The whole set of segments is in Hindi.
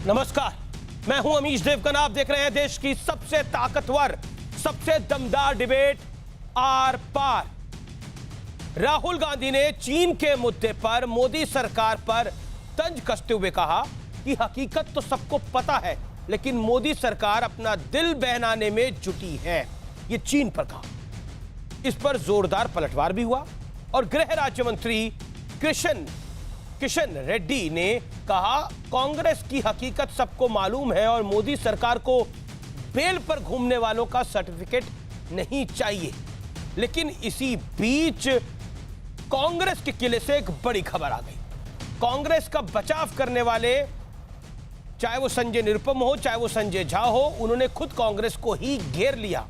नमस्कार, मैं हूं अमीश देवगन। आप देख रहे हैं देश की सबसे ताकतवर, सबसे दमदार डिबेट आर पार। राहुल गांधी ने चीन के मुद्दे पर मोदी सरकार पर तंज कसते हुए कहा कि हकीकत तो सबको पता है, लेकिन मोदी सरकार अपना दिल बहलाने में जुटी है। यह चीन पर कहा। इस पर जोरदार पलटवार भी हुआ और गृह राज्य मंत्री किशन रेड्डी ने कहा कांग्रेस की हकीकत सबको मालूम है और मोदी सरकार को बेल पर घूमने वालों का सर्टिफिकेट नहीं चाहिए। लेकिन इसी बीच कांग्रेस के किले से एक बड़ी खबर आ गई। कांग्रेस का बचाव करने वाले, चाहे वो संजय निरुपम हो, चाहे वो संजय झा हो, उन्होंने खुद कांग्रेस को ही घेर लिया।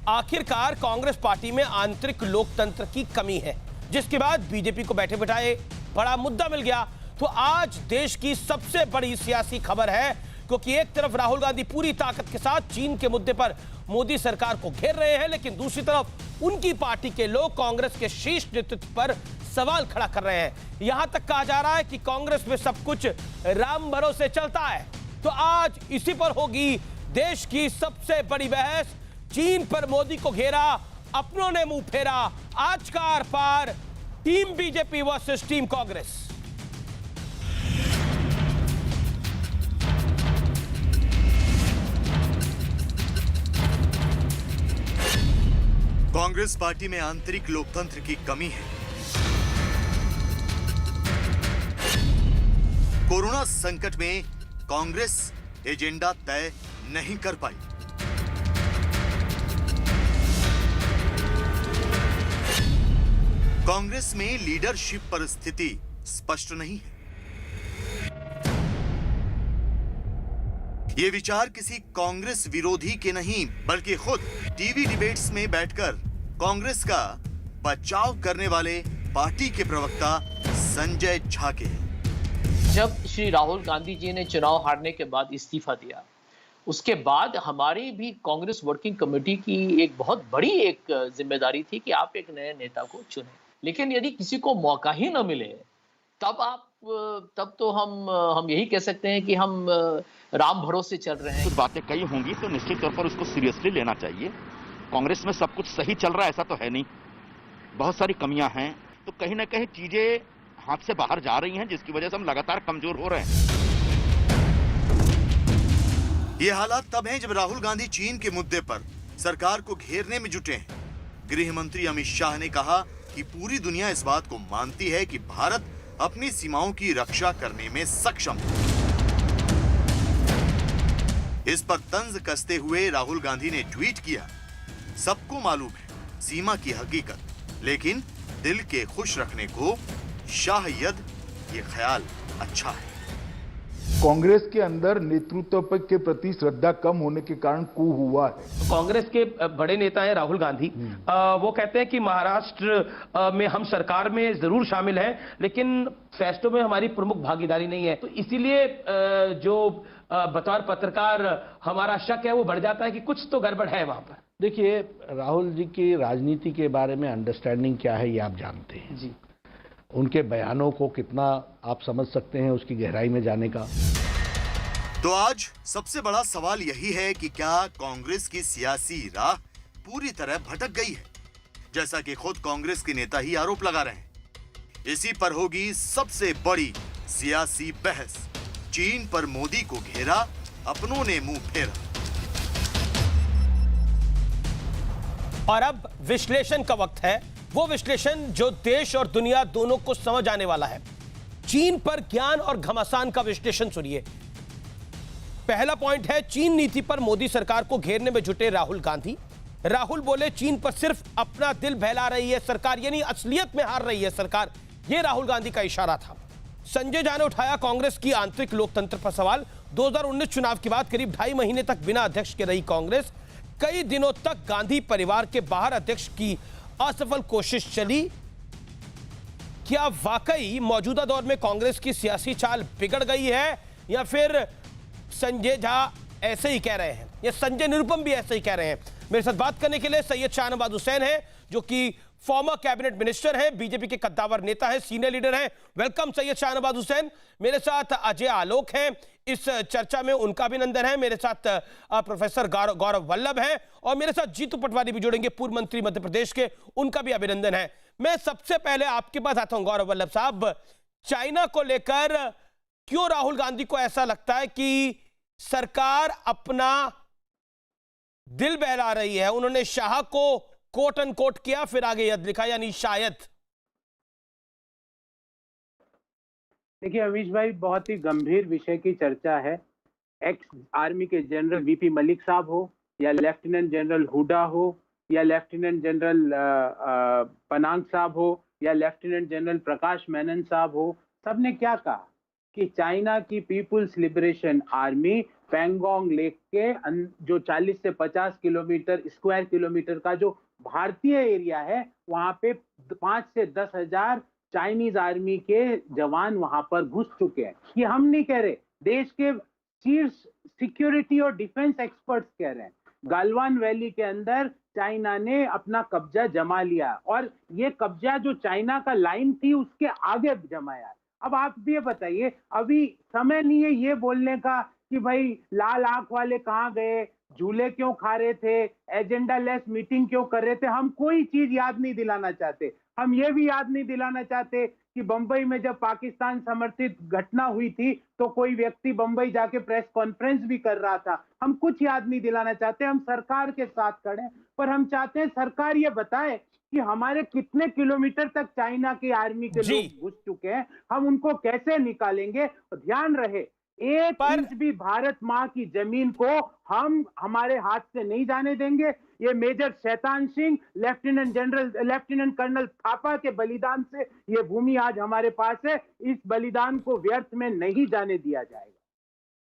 आखिरकार कांग्रेस पार्टी में आंतरिक लोकतंत्र की कमी है, जिसके बाद बीजेपी को बैठे बिठाए बड़ा मुद्दा मिल गया। तो आज देश की सबसे बड़ी सियासी खबर है, क्योंकि एक तरफ राहुल गांधी पूरी ताकत के साथ चीन के मुद्दे पर मोदी सरकार को घेर रहे हैं, लेकिन दूसरी तरफ उनकी पार्टी के लोग कांग्रेस के शीर्ष नेतृत्व पर सवाल खड़ा कर रहे हैं। यहां तक कहा जा रहा है कि कांग्रेस में सब कुछ राम भरोसे चलता है। तो आज इसी पर होगी देश की सबसे बड़ी बहस। चीन पर मोदी को घेरा, अपनों ने मुंह फेरा। आज का Aar Paar, team BJP versus team Congress. Congress party में आंतरिक लोकतंत्र की कमी है। कोरोना संकट में कांग्रेस एजेंडा तय नहीं कर पाई। कांग्रेस में लीडरशिप पर स्थिति स्पष्ट नहीं है। ये विचार किसी कांग्रेस विरोधी के नहीं, बल्कि खुद टीवी डिबेट्स में बैठकर कांग्रेस का बचाव करने वाले पार्टी के प्रवक्ता संजय झा के हैं। जब श्री राहुल गांधी जी ने चुनाव हारने के बाद इस्तीफा दिया, उसके बाद हमारी भी कांग्रेस वर्किंग कमेटी की एक बहुत बड़ी एक जिम्मेदारी थी कि आप एक नए नेता को चुनें। लेकिन यदि किसी को मौका ही न मिले, तब तो हम यही कह सकते हैं कि हम राम भरोसे चल रहे हैं। कुछ बातें कही होंगी तो निश्चित तौर पर उसको सीरियसली लेना चाहिए। कांग्रेस में सब कुछ सही चल रहा है ऐसा तो है नहीं, बहुत सारी कमियां हैं। तो कहीं ना कहीं चीजें हाथ से बाहर जा रही हैं, जिसकी वजह से हम लगातार कमजोर हो रहे हैं। ये हालात तब हैं जब राहुल गांधी चीन के मुद्दे पर सरकार को घेरने में जुटे हैं। गृह मंत्री अमित शाह ने कहा कि पूरी दुनिया इस बात को मानती है कि भारत अपनी सीमाओं की रक्षा करने में सक्षम है। इस पर तंज कसते हुए राहुल गांधी ने ट्वीट किया, सबको मालूम है सीमा की हकीकत, लेकिन दिल के खुश रखने को शायद ये ख्याल अच्छा है। कांग्रेस के अंदर नेतृत्व के प्रति श्रद्धा कम होने के कारण कू हुआ है। कांग्रेस के बड़े नेता हैं राहुल गांधी। वो कहते हैं कि महाराष्ट्र में हम सरकार में जरूर शामिल हैं, लेकिन फैसलों में हमारी प्रमुख भागीदारी नहीं है। तो इसीलिए जो बतौर पत्रकार हमारा शक है वो बढ़ जाता है कि कुछ तो गड़बड़ है वहां पर। देखिए, राहुल जी की राजनीति के बारे में अंडरस्टैंडिंग क्या है ये आप जानते हैं जी। उनके बयानों को कितना आप समझ सकते हैं, उसकी गहराई में जाने का। तो आज सबसे बड़ा सवाल यही है कि क्या कांग्रेस की सियासी राह पूरी तरह भटक गई है, जैसा कि खुद कांग्रेस के नेता ही आरोप लगा रहे हैं। इसी पर होगी सबसे बड़ी सियासी बहस। चीन पर मोदी को घेरा, अपनों ने मुंह फेरा। और अब विश्लेषण का वक्त है, वो विश्लेषण जो देश और दुनिया दोनों को समझ आने वाला है। चीन पर ज्ञान और घमासान का विश्लेषण सुनिए। पहला पॉइंट है, चीन नीति पर मोदी सरकार को घेरने में जुटे राहुल गांधी। राहुल बोले चीन पर सिर्फ अपना दिल बहला रही है सरकार, यानी असलियत में हार रही है सरकार। यह राहुल गांधी का इशारा था। संजय झा ने उठाया कांग्रेस की आंतरिक लोकतंत्र पर सवाल। 2019 चुनाव के बाद करीब 2.5 महीने तक बिना अध्यक्ष के रही कांग्रेस। कई दिनों तक गांधी परिवार के बाहर अध्यक्ष की असफल कोशिश चली। क्या वाकई मौजूदा दौर में कांग्रेस की सियासी चाल बिगड़ गई है, या फिर संजय झा ऐसे ही कह रहे हैं, या संजय निरुपम भी ऐसे ही कह रहे हैं? मेरे साथ बात करने के लिए सैयद शाहनवाज हुसैन हैं, जो कि फॉर्मर कैबिनेट मिनिस्टर हैं, बीजेपी के कद्दावर नेता हैं, सीनियर लीडर हैं। वेलकम सैयद शाहनवाज हुसैन। मेरे साथ अजय आलोक हैं, इस चर्चा में उनका अभिनंदन है। मेरे साथ प्रोफेसर गौरव वल्लभ हैं और मेरे साथ जीतू पटवारी भी जुड़ेंगे, पूर्व मंत्री मध्य प्रदेश के, उनका भी अभिनंदन है। मैं सबसे पहले आपके पास आता हूं गौरव वल्लभ साहब, चाइना को लेकर क्यों राहुल गांधी को ऐसा लगता है कि सरकार अपना दिल बहला रही है? उन्होंने शाह को कोट एंड कोट किया, फिर आगे यद लिखा, यानी शायद। देखिए अमीश भाई, बहुत ही गंभीर विषय की चर्चा है। एक्स आर्मी के जनरल वीपी मलिक साहब हो या लेफ्टिनेंट जनरल हुडा हो या लेफ्टिनेंट जनरल पनांग साहब हो या लेफ्टिनेंट जनरल प्रकाश मेनन साहब हो, सबने क्या कहा कि चाइना की People's Liberation Army Pangong lake के जो 40 से 50 किलोमीटर स्क्वायर किलोमीटर का जो भारतीय एरिया है, वहां पे 5 से 10 हजार चाइनीज आर्मी के जवान वहां पर घुस चुके हैं। ये हम नहीं कह रहे, देश के चीफ सिक्योरिटी और डिफेंस एक्सपर्ट्स कह रहे हैं। गालवान वैली के अंदर चाइना ने अपना कब्जा जमा लिया और ये कब्जा जो चाइना का लाइन थी उसके आगे जमाया। अब आप भी बताइए, अभी समय नहीं है ये बोलने का कि भाई लाल आंख वाले कहाँ गए, झूले क्यों खा रहे थे, एजेंडा लेस मीटिंग क्यों कर रहे थे। हम कोई चीज याद नहीं दिलाना चाहते। हम ये भी याद नहीं दिलाना चाहते कि बंबई में जब पाकिस्तान समर्थित घटना हुई थी तो कोई व्यक्ति बंबई जाके प्रेस कॉन्फ्रेंस भी कर रहा था। हम कुछ याद नहीं दिलाना चाहते। हम सरकार के साथ खड़े हैं, पर हम चाहते हैं सरकार ये बताए कि हमारे कितने किलोमीटर तक चाइना की आर्मी के लोग घुस चुके हैं, हम उनको कैसे निकालेंगे। ध्यान रहे, एक इंच भी भारत मां की जमीन को हम हमारे हाथ से नहीं जाने देंगे। ये major Shaitan Singh, lieutenant colonel Thapa के बलिदान से ये भूमि आज हमारे पास है। इस बलिदान को व्यर्थ में नहीं जाने दिया जाएगा।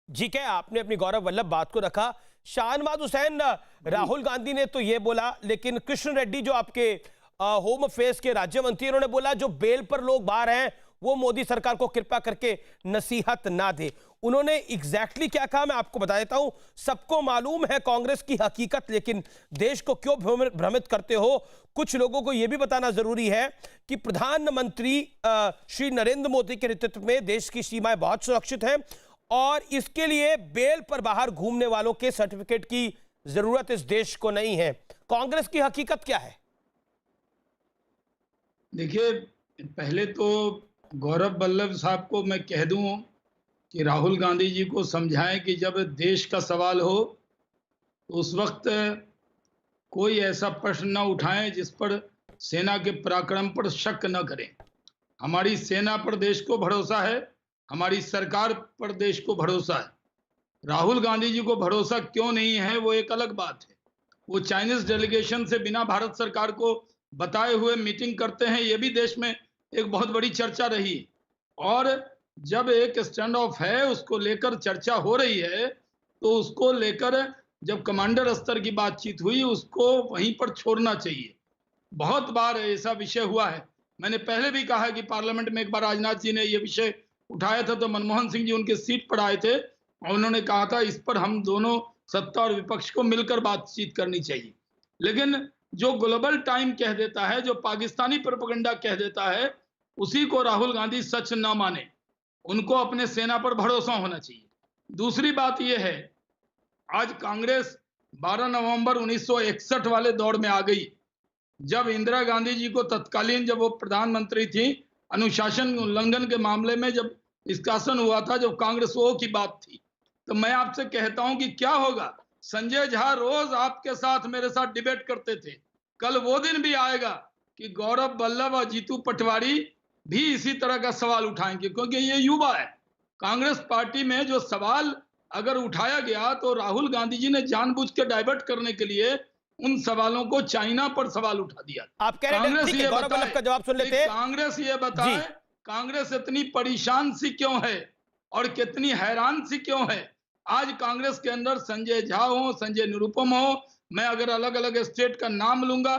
जी क्या आपने अपनी गौरव वल्लभ बात को रखा। शाहनवाज हुसैन, राहुल गांधी ने तो ये बोला, लेकिन कृष्ण रेड्डी जो आपके होम अफेयर्स के राज्य मंत्री, उन्होंने बोला जो बेल पर लोग बाहर हैं वो मोदी सरकार को कृपा करके नसीहत ना दे। उन्होंने एग्जैक्टली क्या कहा मैं आपको बता देता हूं। सबको मालूम है कांग्रेस की हकीकत, लेकिन देश को क्यों भ्रमित करते हो। कुछ लोगों को यह भी बताना जरूरी है कि प्रधानमंत्री श्री नरेंद्र मोदी के नेतृत्व में देश की सीमाएं बहुत सुरक्षित हैं और इसके लिए बेल पर बाहर घूमने वालों के सर्टिफिकेट की जरूरत इस देश को नहीं है। कांग्रेस की हकीकत क्या है? देखिए, पहले तो गौरव वल्लभ साहब को मैं कह दूं कि राहुल गांधी जी को समझाएं कि जब देश का सवाल हो तो उस वक्त कोई ऐसा प्रश्न न उठाएं जिस पर सेना के पराक्रम पर शक न करें। हमारी सेना पर देश को भरोसा है, हमारी सरकार पर देश को भरोसा है। राहुल गांधी जी को भरोसा क्यों नहीं है वो एक अलग बात है। वो चाइनीज डेलीगेशन से बिना भारत सरकार को बताए हुए मीटिंग करते हैं, ये भी देश में एक बहुत बड़ी चर्चा रही। और जब एक स्टैंड ऑफ है उसको लेकर चर्चा हो रही है तो उसको लेकर जब कमांडर स्तर की बातचीत हुई उसको वहीं पर छोड़ना चाहिए। बहुत बार ऐसा विषय हुआ है। मैंने पहले भी कहा कि पार्लियामेंट में एक बार राजनाथ जी ने यह विषय उठाया था तो मनमोहन सिंह जी उनके सीट पर आए थे और उन्होंने कहा था इस पर हम दोनों सत्ता और विपक्ष को मिलकर बातचीत करनी चाहिए। लेकिन जो ग्लोबल टाइम कह देता है, जो पाकिस्तानी प्रोपेगेंडा कह देता है, उसी को राहुल गांधी सच न माने। उनको अपने सेना पर भरोसा होना चाहिए। दूसरी बात यह है, आज कांग्रेस 12 नवंबर 1961 वाले दौर में आ गई, जब इंदिरा गांधी जी को तत्कालीन जब वो प्रधानमंत्री थी, अनुशासन उल्लंघन के मामले में जब निष्कासन हुआ था, जब कांग्रेस वो की बात थी। तो मैं आपसे कहता हूं कि क्या होगा। संजय झा रोज आपके साथ मेरे साथ डिबेट करते थे, कल वो दिन भी आएगा कि गौरव वल्लभ और जीतू पटवारी भी इसी तरह का सवाल उठाएंगे, क्योंकि ये युवा है। कांग्रेस पार्टी में जो सवाल अगर उठाया गया तो राहुल गांधी जी ने जानबूझ के डाइवर्ट करने के लिए उन सवालों को चाइना पर सवाल उठा दिया। आप कह रहे हैं कि गौरव वल्लभ का जवाब सुन लेते हैं। कांग्रेस ये बताए कांग्रेस इतनी परेशान सी क्यों है और कितनी हैरान सी क्यों है। आज कांग्रेस के अंदर संजय झा हो, संजय निरुपम हो, मैं अगर अलग अलग स्टेट का नाम लूंगा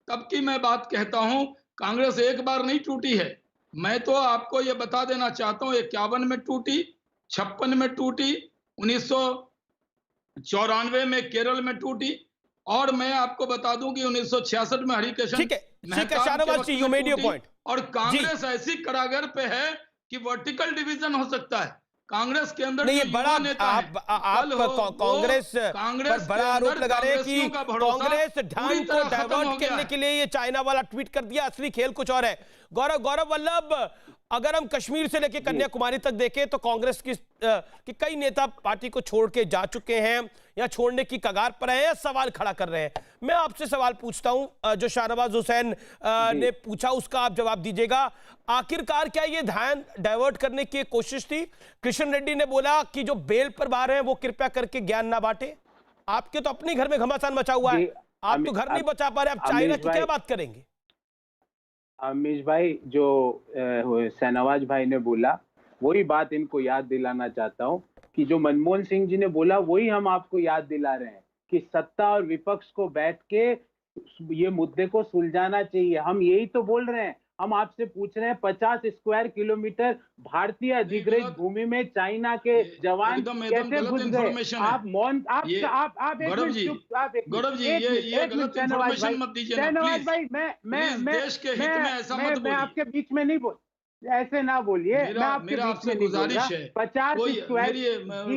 तब की मैं बात कहता हूं, कांग्रेस एक बार नहीं टूटी है। मैं तो आपको ये बता देना चाहता हूं, 51 में टूटी, 56 में टूटी, 1994 में केरल में टूटी और मैं आपको बता दूं कि 1966 में हरिकृष्ण महताब शाहनवाज के वक्त जी, में you made your टूटी, point. और कांग्रेस ऐसी करागर पे है कि वर्टिकल डिवीजन हो सकता है। कांग्रेस के अंदर नहीं, जो ये युवा बड़ा नेता आप हैं, कल हो, वो कांग्रेस पर कांग्रेस बड़ा के आरोप अंदर लगा रहे हैं कि कांग्रेसियों का भरोसा कांग्रेस पूरी ढंग को तरह खत्म हो डाइवर्ट गया करने है। के लिए ये चाइना वाला ट्वीट कर दिया। असली खेल कुछ और है। गौरव वल्लभ, अगर हम कश्मीर से लेकर कन्याकुमारी तक देखें तो कांग्रेस की कई नेता पार्टी को छोड़ के जा चुके हैं या छोड़ने की कगार पर हैं, सवाल खड़ा कर रहे हैं। मैं आपसे सवाल पूछता हूं, जो शाहनवाज हुसैन ने पूछा उसका आप जवाब दीजिएगा। आखिरकार क्या ये ध्यान डाइवर्ट करने की कोशिश थी? कृष्ण रेड्डी ने बोला कि जो बेल पर बाहर हैं वो कृपया करके ज्ञान ना बांटे। आपके तो अपने घर में घमासान मचा हुआ है, आप तो घर नहीं बचा पा रहे, आप चाइना की क्या बात करेंगे? अमीश भाई, जो शाहनवाज भाई ने बोला वही बात इनको याद दिलाना चाहता हूं कि जो मनमोहन सिंह जी ने बोला वही हम आपको याद दिला रहे हैं कि सत्ता और विपक्ष को बैठ के ये मुद्दे को सुलझाना चाहिए। हम यही तो बोल रहे हैं। हम आपसे पूछ रहे हैं 50 स्क्वायर किलोमीटर भारतीय अधिग्रहित भूमि में चाइना के जवान कैसे घुस गए? आप मौन, आप गौरव जी, ये गलत इंफॉर्मेशन मत दीजिए ना, शाहनवाज भाई। प्लीज देश के हित में ऐसा मत बोलिए। मैं आपके बीच में नहीं बोल, ऐसे ना बोलिए। मैं आपके बीच में नहीं बोल रहा। 50 स्क्वायर,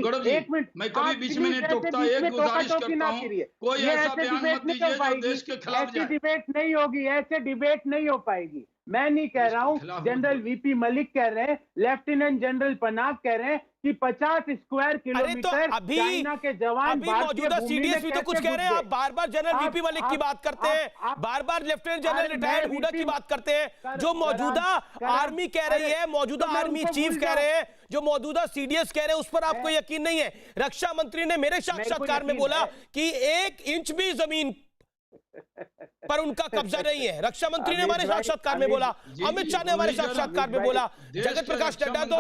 गौरव जी, एक मिनट, मैं कभी बीच में नहीं टोकता, एक गुजारिश करता हूं, कोई ऐसा बयान मत दीजिए जो देश के खिलाफ जाए। ऐसी डिबेट नहीं होगी, ऐसे डिबेट नहीं हो पाएगी। मैं नहीं कह रहा हूँ, जनरल वीपी मलिक कह रहे हैं, लेफ्टिनेंट जनरल पनाग कह रहे हैं कि 50 स्क्वायर किलोमीटर चाइना के जवान मौजूदा सीडीएस भी तो कुछ कह रहे हैं। आप बार बार जनरल वीपी मलिक की बात करते हैं, बार बार लेफ्टिनेंट जनरल रिटायर्ड हुडा की बात करते हैं। जो मौजूदा आर्मी कह रही है, मौजूदा आर्मी चीफ कह रहे हैं, जो मौजूदा सीडीएस कह रहे हैं, उस पर आपको यकीन नहीं है। रक्षा मंत्री ने मेरे साक्षात्कार में बोला कि 1 इंच भी जमीन पर उनका कब्जा नहीं है। रक्षा मंत्री ने हमारे साक्षात्कार में बोला, अमित शाह ने हमारे साक्षात्कार में बोला, जगत प्रकाश नड्डा तो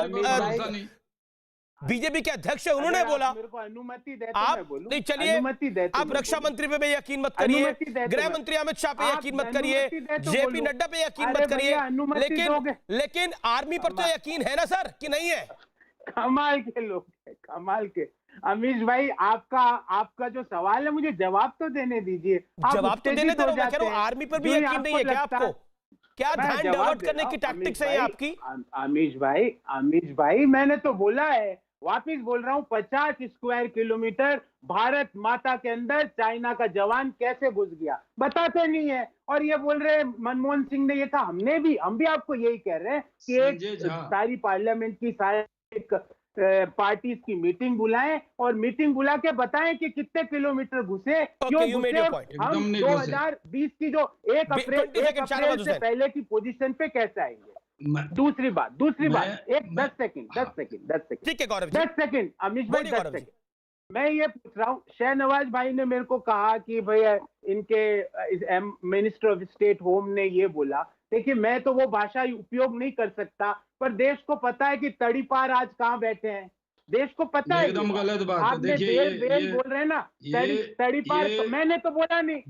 बीजेपी के अध्यक्ष है, उन्होंने बोला। अनुमति दे आप नहीं, चलिए आप रक्षा मंत्री पे यकीन मत करिए, गृह मंत्री अमित शाह पे यकीन मत करिए, जेपी नड्डा पे यकीन मत करिए, लेकिन आर्मी पर तो यकीन है ना सर, कि नहीं है? कमाल के लोग, कमाल के। अमीश भाई, आपका जो सवाल है मुझे जवाब तो देने दीजिए। जवाब तो देने दो। मैं कह रहा हूं आर्मी पर भी यकीन नहीं है क्या आपको? क्या ध्यान डाइवर्ट करने की टैक्टिक्स है आपकी? अमीश भाई, मैंने तो बोला है, वापिस बोल रहा हूं, 50 स्क्वायर किलोमीटर भारत माता के अंदर चाइना का जवान कैसे घुस गया, बताते नहीं है। और ये बोल रहे मनमोहन सिंह ने ये कहा, हम भी आपको यही कह रहे हैं कि एक सारी पार्लियामेंट की सारी पार्टीज की मीटिंग बुलाएं और मीटिंग बुला के बताएं कि कितने किलोमीटर घुसे, क्यों घुसे। हम 2020 की जो 1 अप्रैल से पहले की पोजीशन पे कैसे आएंगे? दूसरी बात, एक 10 सेकंड ठीक है गौरव, 10 सेकंड अमीश भाई, 10 सेकंड। मैं ये पूछ रहा हूँ, शाहनवाज भाई ने मेरे को कहा कि भैया इनके मिनिस्टर ऑफ स्टेट होम ने ये बोला। देखिए, मैं तो वो भाषा उपयोग नहीं कर सकता, पर देश को पता है कि तड़ीपार आज कहाँ बैठे हैं। देश को पता है। एकदम गलत बात है। आपने बेल बोल रहे हैं ना, तड़ीपार तो मैंने तो बोला नहीं,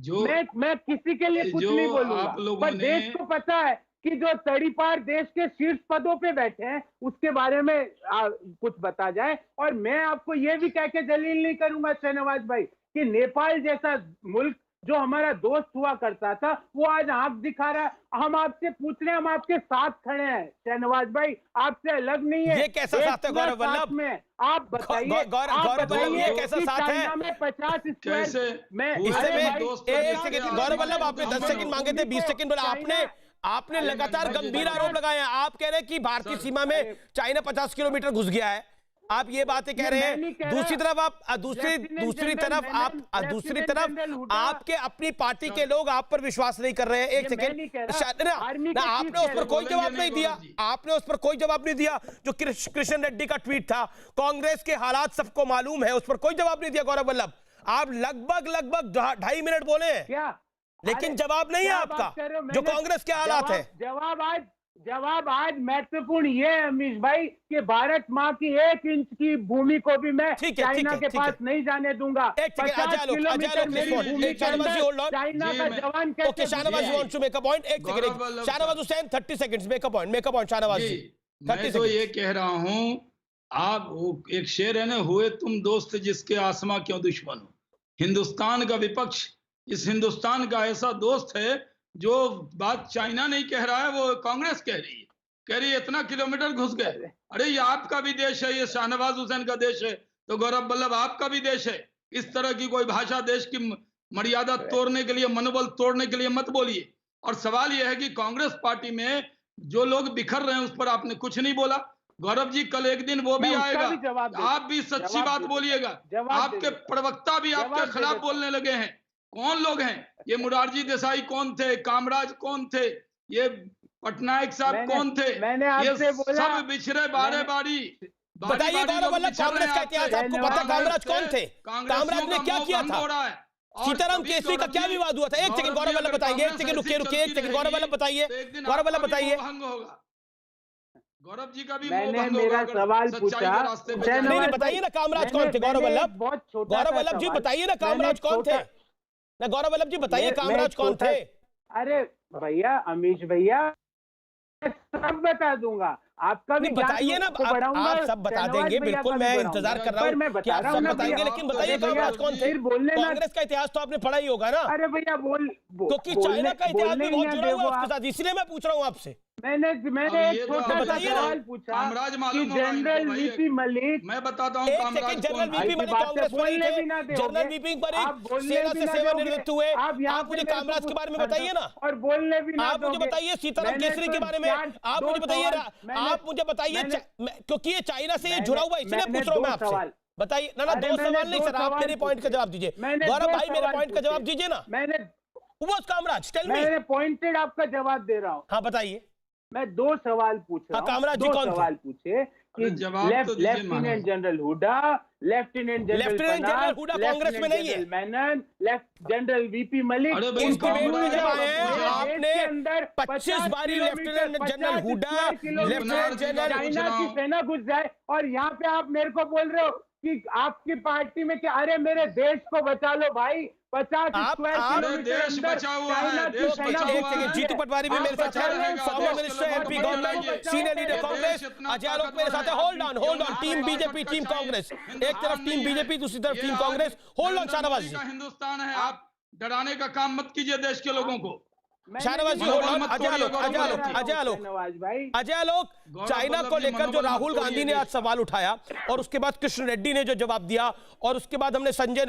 मैं किसी के लिए कुछ नहीं बोलूंगा, पर देश को पता है कि जो तड़ीपार देश के शीर्ष पदों पे बैठे हैं उसके बारे में कुछ बता जाए। और मैं आपको ये भी कह के जलील नहीं करूंगा शाहनवाज भाई कि नेपाल जैसा मुल्क जो हमारा दोस्त हुआ करता था वो आज आंख दिखा रहा है। हम आपसे पूछ रहे हैं, हम आपके साथ खड़े हैं शाहनवाज भाई, आपसे अलग नहीं है। ये कैसा साथ है गौरव वल्लभ में? आप बताइए, गौरव वल्लभ ये कैसा साथ है? में 50 स्क्वायर में गौरव वल्लभ, आपने 10 सेकंड मांगे थे, 20 सेकंड बोला। आपने लगातार गंभीर आरोप लगाए हैं। आप कह रहे हैं कि भारतीय सीमा में चाइना 50 किलोमीटर घुस गया है, आप ये बातें कह रहे हैं। दूसरी तरफ आपके अपनी पार्टी के लोग आप पर विश्वास नहीं कर रहे हैं। एक सेकंड, आपने उस पर कोई जवाब नहीं दिया, आपने उस पर कोई जवाब नहीं दिया। जो कृष्ण रेड्डी का ट्वीट था, कांग्रेस के हालात सबको मालूम है, उस पर कोई जवाब नहीं दिया गौरव वल्लभ। आप लगभग 2.5 मिनट बोले क्या, लेकिन जवाब नहीं है आपका जो कांग्रेस के हालात है। जवाब आज महत्वपूर्ण ये है अमीश भाई कि भारत माँ की 1 इंच की भूमि को भी मैं चाइना के पास नहीं जाने दूंगा। 50 किलोमीटर मेरी भूमि के अंदर चाइना का जवान कैसे। Shahnawaz wants to make a point. एक second, Shahnawaz Hussain 30 seconds, make a point Shahnawaz ji. मैं तो ये कह रहा हूँ, आप एक शेर है ना, हुए तुम दोस्त जिसके आसमां क्यों दुश्मन हो। हिंदुस्तान का विपक्ष इस हिंदुस्तान का ऐसा दोस्त है जो बात चाइना नहीं कह रहा है वो कांग्रेस कह रही है। कह रही है इतना किलोमीटर घुस गए। अरे ये आपका भी देश है, ये शाहनवाज हुसैन का देश है, तो गौरव वल्लभ आपका भी देश है। इस तरह की कोई भाषा देश की मर्यादा तोड़ने के लिए, मनोबल तोड़ने के लिए मत बोलिए। और सवाल यह है कि कांग्रेस पार्टी में जो लोग बिखर रहे हैं उस पर आपने कुछ नहीं बोला। गौरव जी कल एक दिन वो भी आएगा, आप भी सच्ची बात बोलिएगा। आपके प्रवक्ता भी आपके खिलाफ बोलने लगे हैं। कौन लोग हैं ये? मुरारजी देसाई कौन थे? कामराज कौन थे? ये पटनायक साहब कौन थे? ये सब बिछड़े बारे बारी। बताइए गौरव वल्लभ, कांग्रेस का इतिहास आपको पता? कामराज कौन थे? कामराज ने क्या किया था? सीताराम केसरी का क्या विवाद हुआ था? एक सेकंड गौरव वल्लभ बताएंगे, एक सेकंड रुकिए एक सेकंड गौरव वल्लभ बताइए, गौरव वल्लभ बताइए। गौरव जी का भी मैंने मेरा सवाल पूछा, नहीं बताइए ना कामराज कौन थे? गौरव वल्लभ, गौरव वल्लभ जी बताइए ना कामराज कौन थे? ना गौरव वल्लभ जी बताइए कामराज कौन थे? अरे भैया, अमीश भैया सब बता दूंगा। आपका भी बताइए ना, आप सब बता देंगे, बिल्कुल मैं इंतजार कर रहा हूँ कि आप सब बताएंगे, लेकिन बताइए कामराज कौन थे? कांग्रेस का इतिहास तो आपने पढ़ा ही होगा ना। अरे भैया क्योंकि चाइना का इतिहास भी बहुत जुड़ा हुआ है उसके साथ, इसलिए मैं पूछ रहा हूँ आपसे। मैंने एक छोटा सा सवाल पूछा कि जनरल वीपी मलिक, मैं बताता हूँ जनरल वीपी मलिक कांग्रेस में, जनरल वीपी पर सेना से सेवानिवृत्त हुए। आप मुझे कामराज के बारे में बताइए ना, और बोलने भी ना। आप मुझे बताइए सीताराम केसरी के बारे में, आप मुझे बताइए, आप मुझे बताइए, क्योंकि ये चाइना से ये जुड़ा हुआ है, इसलिए पूछ रहा हूँ मैं आपसे। बताइए ना, दो सवाल नहीं सर, आप मेरे पॉइंट का जवाब दीजिए। गौरव भाई मेरे पॉइंट का जवाब दीजिए ना। Kamaraj tell me. मैंने पॉइंटेड आपका जवाब दे रहा हूँ। हाँ बताइए। मैं दो सवाल पूछ रहा हूँ। कामराज जी कौन सवाल पूछे कि lieutenant general Hooda, lieutenant general Hooda Congress में नहीं है, मेनन, जनरल वीपी मलिक, इनके बेटे जब आए हैं आपने 25 बारी lieutenant general Hooda, lieutenant general China की सेना घुस जाए, और यहाँ पे आप मेरे को बोल रहे हो कि आपकी पार्टी में क्या? अरे मेरे देश को बचा लो भाई। 50 स्क्वायर किलोमीटर देश बचा हुआ है, देश बचा हुआ है। जीतू पटवारी भी मेरे साथ है, former minister MP government, senior leader Congress Ajay Alok मेरे साथ है। Hold on, team BJP team Congress, एक तरफ टीम बीजेपी दूसरी तरफ team Congress. Hold on Shahnawaz ji. Hindustan है, आप डराने का काम मत कीजिए देश के लोगों को। Shahnawaz ji hold on. Ajay Alok, China को लेकर जो राहुल गांधी ने आज सवाल उठाया और उसके बाद कृष्ण रेड्डी ने जो जवाब दिया, और उसके बाद हमने संजय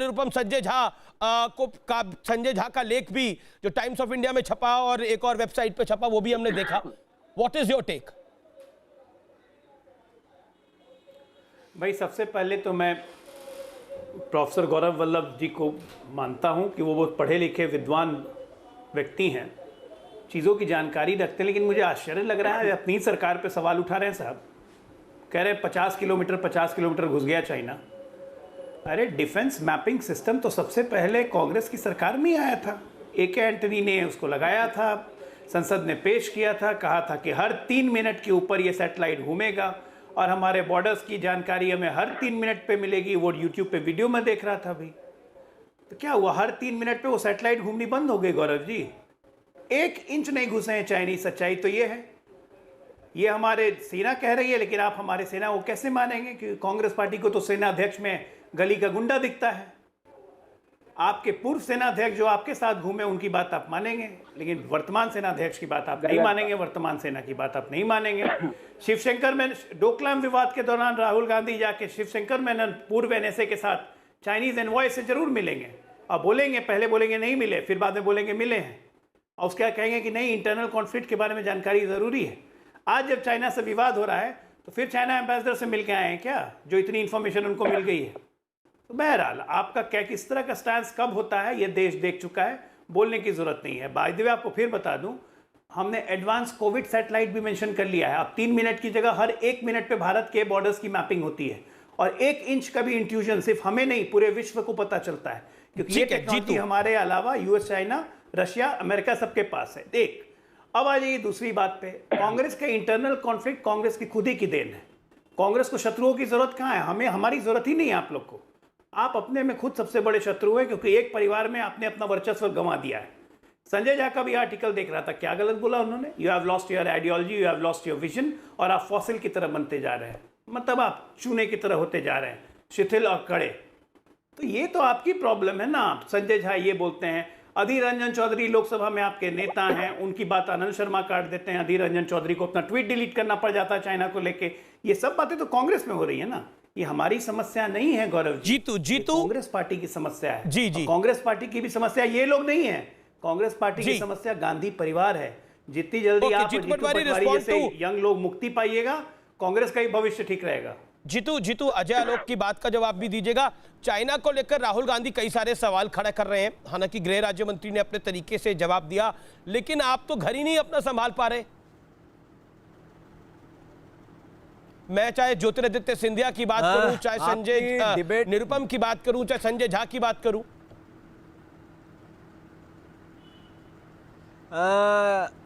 झा का लेख भी जो टाइम्स ऑफ इंडिया में छपा और एक और वेबसाइट पे छपा, वो भी हमने देखा। What is your take? भाई सबसे पहले तो मैं प्रोफेसर गौरव वल्लभ जी को मानता हूं कि वो बहुत पढ़े लिखे विद्वान व्यक्ति हैं, चीज़ों की जानकारी रखते हैं, लेकिन मुझे आश्चर्य लग रहा है अपनी सरकार पे सवाल उठा रहे हैं साहब। कह रहे हैं 50 किलोमीटर घुस गया चाइना। अरे डिफेंस मैपिंग सिस्टम तो सबसे पहले कांग्रेस की सरकार में ही आया था। AK एंटनी ने उसको लगाया था, संसद ने पेश किया था, कहा था कि हर 3 मिनट के ऊपर ये सैटेलाइट घूमेगा और हमारे बॉर्डर्स की जानकारी हमें हर 3 मिनट पे मिलेगी। वो यूट्यूब पे वीडियो में देख रहा था अभी। तो क्या हुआ? हर 3 मिनट पे वो सैटेलाइट घूमनी बंद हो गई गौरव जी। 1 इंच नहीं घुसे हैं चाइनीज। सच्चाई तो ये है, ये हमारे सेना कह रही है, लेकिन आप हमारे सेना को कैसे मानेंगे? क्योंकि कांग्रेस पार्टी को तो सेना अध्यक्ष में गली का गुंडा दिखता है। आपके पूर्व सेना अध्यक्ष जो आपके साथ घूमे उनकी बात आप मानेंगे, लेकिन वर्तमान सेना अध्यक्ष की बात आप नहीं मानेंगे, वर्तमान सेना की बात आप नहीं मानेंगे। शिवशंकर में डोकलाम विवाद के दौरान राहुल गांधी जाके शिवशंकर मेनन पूर्व NSA के साथ चाइनीज एनवॉय से जरूर मिलेंगे और बोलेंगे, पहले बोलेंगे नहीं मिले, फिर बाद में बोलेंगे मिले हैं, और उसके कहेंगे कि नहीं इंटरनल कॉन्फ्लिक्ट के बारे में जानकारी जरूरी है। आज जब चाइना से विवाद हो रहा है तो फिर चाइना एम्बेसडर से मिल के आए हैं क्या, जो इतनी इंफॉर्मेशन उनको मिल गई है? तो बहरहाल आपका क्या किस तरह का स्टैंड कब होता है ये देश देख चुका है, बोलने की जरूरत नहीं है। बाय द वे आपको फिर बता दूं, हमने एडवांस कोविड सैटेलाइट भी मेंशन कर लिया है। अब 3 मिनट की जगह हर 1 मिनट पे भारत के बॉर्डर्स की मैपिंग होती है, और 1 इंच का भी इंट्रूजन सिर्फ हमें नहीं पूरे विश्व को पता चलता है, क्योंकि ये टेक्नोलॉजी हमारे अलावा US, चाइना, रशिया, अमेरिका सबके पास है। एक अब आ जाइए दूसरी बात पे। कांग्रेस का इंटरनल कॉन्फ्लिक्ट कांग्रेस की खुद ही की देन है। कांग्रेस को शत्रुओं की जरूरत कहाँ है? हमें हमारी जरूरत ही नहीं है आप लोग को। आप अपने में खुद सबसे बड़े शत्रु हैं, क्योंकि एक परिवार में आपने अपना वर्चस्व गंवा दिया है। संजय झा का भी आर्टिकल देख रहा था, क्या गलत बोला उन्होंने? You have lost your ideology, you have lost your vision, और आप फॉसिल की तरह बनते जा रहे हैं, मतलब आप चूने की तरह होते जा रहे हैं, शिथिल और कड़े। तो ये तो आपकी प्रॉब्लम है ना। आप संजय झा ये बोलते हैं, अधीर रंजन चौधरी लोकसभा में आपके नेता हैं, उनकी बात आनंद शर्मा काट देते हैं, अधीर रंजन चौधरी को अपना ट्वीट डिलीट करना पड़ जाता है चाइना को लेके। ये सब बातें तो कांग्रेस में हो रही है ना, ये हमारी समस्या नहीं है गौरव जी। जीतू कांग्रेस पार्टी की समस्या है। जी। कांग्रेस पार्टी की भी समस्या ये लोग नहीं है, कांग्रेस पार्टी की समस्या गांधी परिवार है। जितनी जल्दी आप जीतू पटवारी जैसे यंग लोग मुक्ति पाइएगा, कांग्रेस का ही भविष्य ठीक रहेगा। जीतू अजय आलोक की बात का जवाब भी दीजिएगा। चाइना को लेकर राहुल गांधी कई सारे सवाल खड़े कर रहे हैं, हालांकि गृह राज्य मंत्री ने अपने तरीके से जवाब दिया, लेकिन आप तो घर ही नहीं अपना संभाल पा रहे। मैं चाहे ज्योतिरादित्य सिंधिया की बात करूं, चाहे संजय निरुपम की बात करूं, चाहे संजय झा की बात करूं।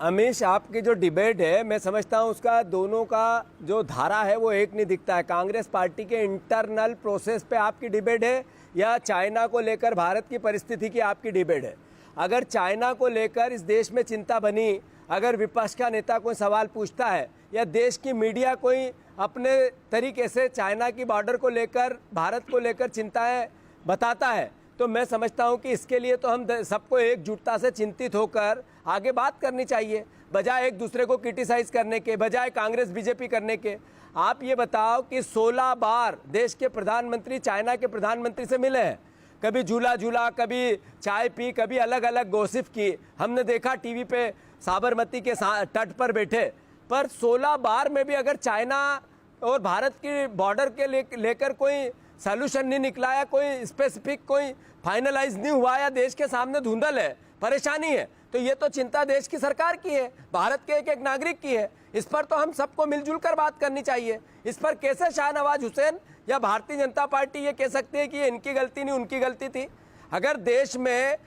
अमीश, आपकी जो डिबेट है, मैं समझता हूं उसका दोनों का जो धारा है वो एक नहीं दिखता है। कांग्रेस पार्टी के इंटरनल प्रोसेस पे आपकी डिबेट है या चाइना को लेकर भारत की परिस्थिति की आपकी डिबेट है। अगर चाइना को लेकर इस देश में चिंता बनी, अगर विपक्ष का नेता कोई सवाल पूछता है या देश की मीडिया कोई अपने तरीके से चाइना की बॉर्डर को लेकर, भारत को लेकर चिंताएं बताता है, तो मैं समझता हूं कि इसके लिए तो हम सबको एकजुटता से चिंतित होकर आगे बात करनी चाहिए, बजाय एक दूसरे को क्रिटिसाइज करने के, बजाय कांग्रेस बीजेपी करने के। आप ये बताओ कि 16 बार देश के प्रधानमंत्री चाइना के प्रधानमंत्री से मिले हैं, कभी झूला, कभी चाय पी, कभी अलग अलग गॉसिप की। हमने देखा टीवी पे साबरमती के तट पर बैठे, पर 16 बार में भी अगर चाइना और भारत की बॉर्डर के लेकर कोई सॉल्यूशन नहीं निकला या कोई स्पेसिफिक कोई फाइनलाइज नहीं हुआ या देश के सामने धुंधल है, परेशानी है, तो ये तो चिंता देश की सरकार की है, भारत के एक नागरिक की है। इस पर तो हम सबको मिलजुल कर बात करनी चाहिए। इस पर कैसे शाहनवाज हुसैन या भारतीय जनता पार्टी ये कह सकती है कि ये इनकी गलती नहीं उनकी गलती थी? अगर देश में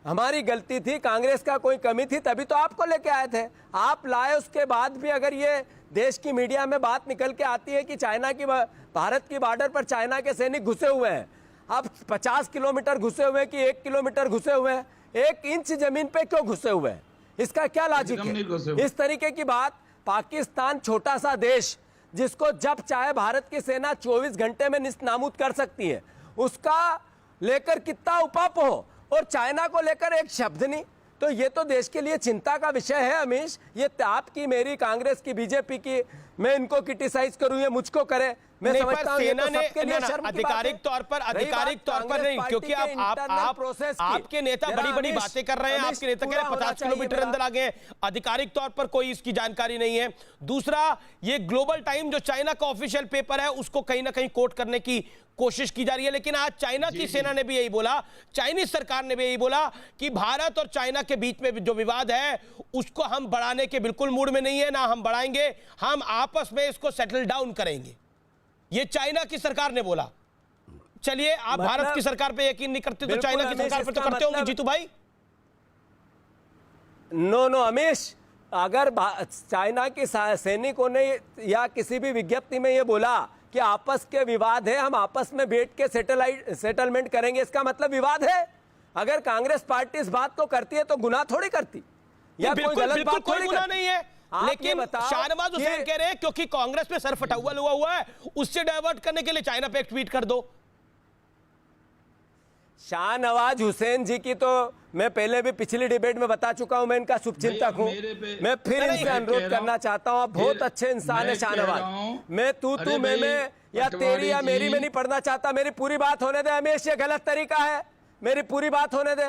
हमारी गलती थी, कांग्रेस का कोई कमी थी, तभी तो आपको लेके आए थे। आप लाए, उसके बाद भी अगर ये देश की मीडिया में बात निकल के आती है कि चाइना की भारत की बॉर्डर पर चाइना के सैनिक घुसे हुए हैं, अब 50 किलोमीटर घुसे हुए कि 1 किलोमीटर घुसे हुए हैं, 1 इंच जमीन पे क्यों घुसे हुए हैं, इसका क्या लॉजिक है? इस तरीके की बात, पाकिस्तान छोटा सा देश जिसको जब चाहे भारत की सेना 24 घंटे में निस्तनाबूद कर सकती है, उसका लेकर कितना उपाप हो, और चाइना को लेकर एक शब्द नहीं, तो ये तो देश के लिए चिंता का विषय है। अमीश, ये आपकी, मेरी, कांग्रेस की, बीजेपी की, मैं इनको क्रिटिसाइज करूं, ये मुझको करे, मैं समझता हूं ये तो सबके लिए शर्म की बात है। आधिकारिक तौर पर नहीं, क्योंकि आपके नेता बड़ी बातें कर रहे हैं, आपके नेता कह रहे हैं 50 किलोमीटर अंदर आ गए, आधिकारिक तौर पर कोई इसकी जानकारी नहीं है। दूसरा, ये ग्लोबल टाइम जो चाइना का ऑफिशियल पेपर है, उसको कहीं ना कहीं कोट करने की कोशिश की जा रही है, लेकिन आज चाइना की सेना ने भी यही बोला, चाइनीज सरकार ने भी यही बोला कि भारत और चाइना के बीच में जो विवाद है उसको हम बढ़ाने के बिल्कुल मूड में नहीं है, ना हम बढ़ाएंगे, हम आपस में इसको सेटल डाउन करेंगे, ये चाइना की सरकार ने बोला। चलिए, आप भारत की सरकार पे यकीन नहीं करते तो चाइना की सरकार पे तो करते होंगे जीतू भाई? नो अमीश, अगर चाइना के सैनिकों ने या किसी भी विज्ञप्ति में ये बोला कि आपस के विवाद है, हम आपस में बैठ के सेटलमेंट करेंगे, इसका मतलब विवाद है। अगर कांग्रेस पार्टी इस बात को करती है तो गुनाह थोड़ी करती, या कोई गलत बात कोई गुनाह नहीं है, लेकिन शाहनवाज हुसैन कह रहे हैं क्योंकि कांग्रेस में सर फटाउल हुआ है, उससे डाइवर्ट करने के लिए चाइना पे एक ट्वीट कर दो। शाहनवाज हुसैन जी की तो मैं पहले भी पिछली डिबेट में बता चुका हूं, मैं इनका शुभचिंतक हूं, मैं फिर इनसे अनुरोध करना चाहता हूं, आप बहुत अच्छे इंसान है शाहनवाज, मैं तू मैं या तेरी या मेरी में नहीं पढ़ना चाहता, मेरी पूरी बात होने दे। हमेशा ये गलत तरीका है, मेरी पूरी बात होने दे।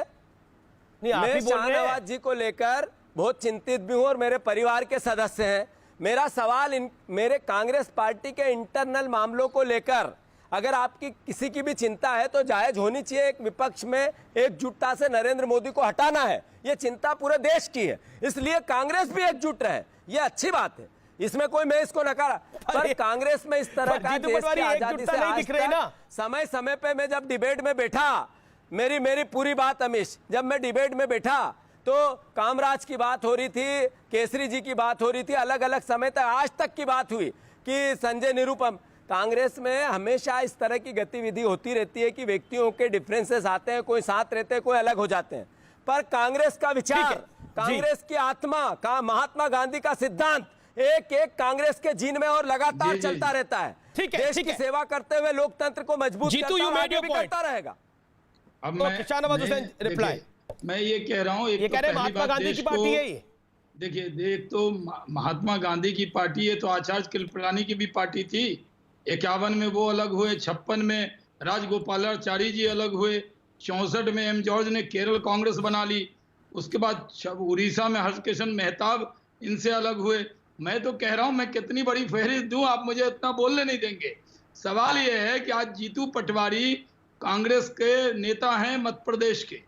मैं शाहनवाज जी को लेकर बहुत चिंतित भी हूं और मेरे परिवार के सदस्य हैं। मेरा सवाल मेरे कांग्रेस पार्टी के इंटरनल मामलों को लेकर अगर आपकी किसी की भी चिंता है तो जायज होनी चाहिए। एक विपक्ष में एकजुटता से नरेंद्र मोदी को हटाना है, ये चिंता पूरे देश की है, इसलिए कांग्रेस भी एकजुट रहे, ये अच्छी बात है, इसमें कोई मैं इसको नकारा, पर कांग्रेस में इस तरह का देश की आजादी से आज तक समय समय पे मैं जब डिबेट में बैठा, मेरी पूरी बात अमीश, जब मैं डिबेट में बैठा तो कामराज की बात हो रही थी, केसरी जी की बात हो रही थी, अलग अलग समय तक आज तक की बात हुई कि संजय निरुपम। कांग्रेस में हमेशा इस तरह की गतिविधि होती रहती है कि व्यक्तियों के डिफरेंसेस आते हैं, कोई साथ रहते हैं, कोई अलग हो जाते हैं, पर कांग्रेस का विचार, कांग्रेस की आत्मा का, महात्मा गांधी का सिद्धांत एक एक कांग्रेस के जीन में और लगातार चलता रहता है। देश की सेवा करते हुए लोकतंत्र को मजबूत करता रहेगा। अब मैं मैं ये कह रहा हूँ, ये कह रहे महात्मा गांधी की पार्टी है ये। देखिए, एक तो महात्मा गांधी की पार्टी है, तो आचार्य कृपलानी की भी पार्टी थी। 51 में वो अलग हुए, 56 में राजगोपालाचारी जी अलग हुए, 64 में एम जॉर्ज ने केरल कांग्रेस बना ली, उसके बाद उड़ीसा में हर्षकिशन मेहताब इनसे अलग हुए। मैं तो कह रहा हूं, मैं कितनी बड़ी फहरिस्त दूं, आप मुझे इतना बोलने नहीं देंगे। सवाल ये है कि आज जीतू पटवारी कांग्रेस के नेता हैं, मध्य प्रदेश के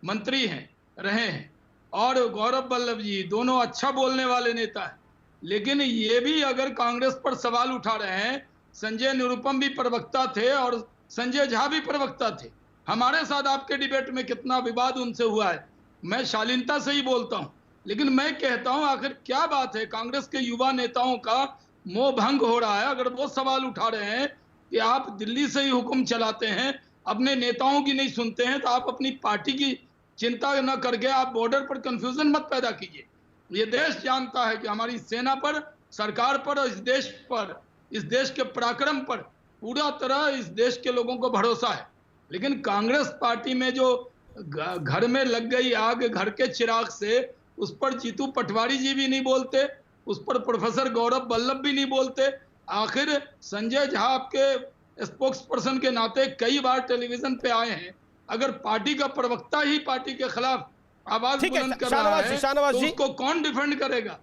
मंत्री हैं, रहे हैं, और गौरव वल्लभ जी दोनों अच्छा बोलने वाले नेता हैं। लेकिन ये भी अगर कांग्रेस पर सवाल उठा रहे हैं, संजय निरुपम भी प्रवक्ता थे और संजय झा भी प्रवक्ता थे। हमारे साथ आपके डिबेट में कितना विवाद उनसे हुआ है, मैं शालीनता से ही बोलता हूं। लेकिन मैं कहता हूं, आखिर क्या बात है, कांग्रेस के युवा नेताओं का मोह भंग हो रहा है। अगर वो सवाल उठा रहे हैं कि आप दिल्ली से ही हुक्म चलाते हैं, अपने नेताओं की नहीं सुनते हैं, तो आप अपनी पार्टी की चिंता न करके आप बॉर्डर पर कंफ्यूजन मत पैदा कीजिए। ये देश जानता है कि हमारी सेना पर, सरकार पर और इस देश पर, इस देश के पराक्रम पर पूरा तरह इस देश के लोगों को भरोसा है। लेकिन कांग्रेस पार्टी में जो घर में लग गई आग घर के चिराग से, उस पर जीतू पटवारी जी भी नहीं बोलते, उस पर प्रोफेसर गौरव वल्लभ भी नहीं बोलते। आखिर संजय झा आपके स्पोक्स पर्सन के नाते कई बार टेलीविजन पे आए हैं। अगर पार्टी का प्रवक्ता ही पार्टी के खिलाफ आवाज बुलंद कर रहा है, तो उसको कौन डिफेंड करेगा?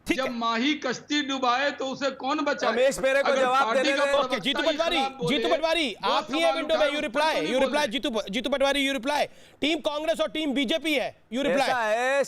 जब माही कश्ती डुबाए तो उसे कौन बचाए? रमेश, मेरे को जवाब देने दे। जीतू पटवारी आप ही है विंडो में, you reply Jitu Patwari, you reply. Team Congress और टीम बीजेपी है, यू रिप्लाई। ऐसा है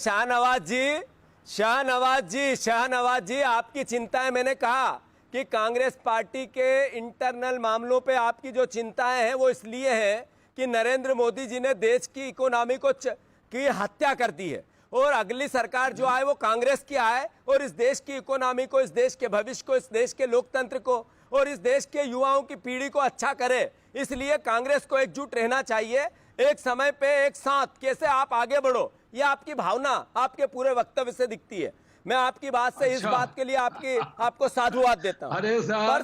शाहनवाज जी, आपकी चिंताएं, मैंने कहा कि कांग्रेस पार्टी के इंटरनल मामलों पे आपकी जो चिंताएं हैं वो इसलिए है कि नरेंद्र मोदी जी ने देश की इकोनॉमी की हत्या कर दी है, और अगली सरकार जो आए वो कांग्रेस की आए, और इस देश की इकोनॉमी को, इस देश के भविष्य को, इस देश के लोकतंत्र को और इस देश के युवाओं की पीढ़ी को अच्छा करे। इसलिए कांग्रेस को एकजुट रहना चाहिए, एक समय पे एक साथ कैसे आप आगे बढ़ो, ये आपकी भावना आपके पूरे वक्तव्य से दिखती है। मैं आपकी बात से इस बात के लिए आपको साधुवाद देता हूं। पर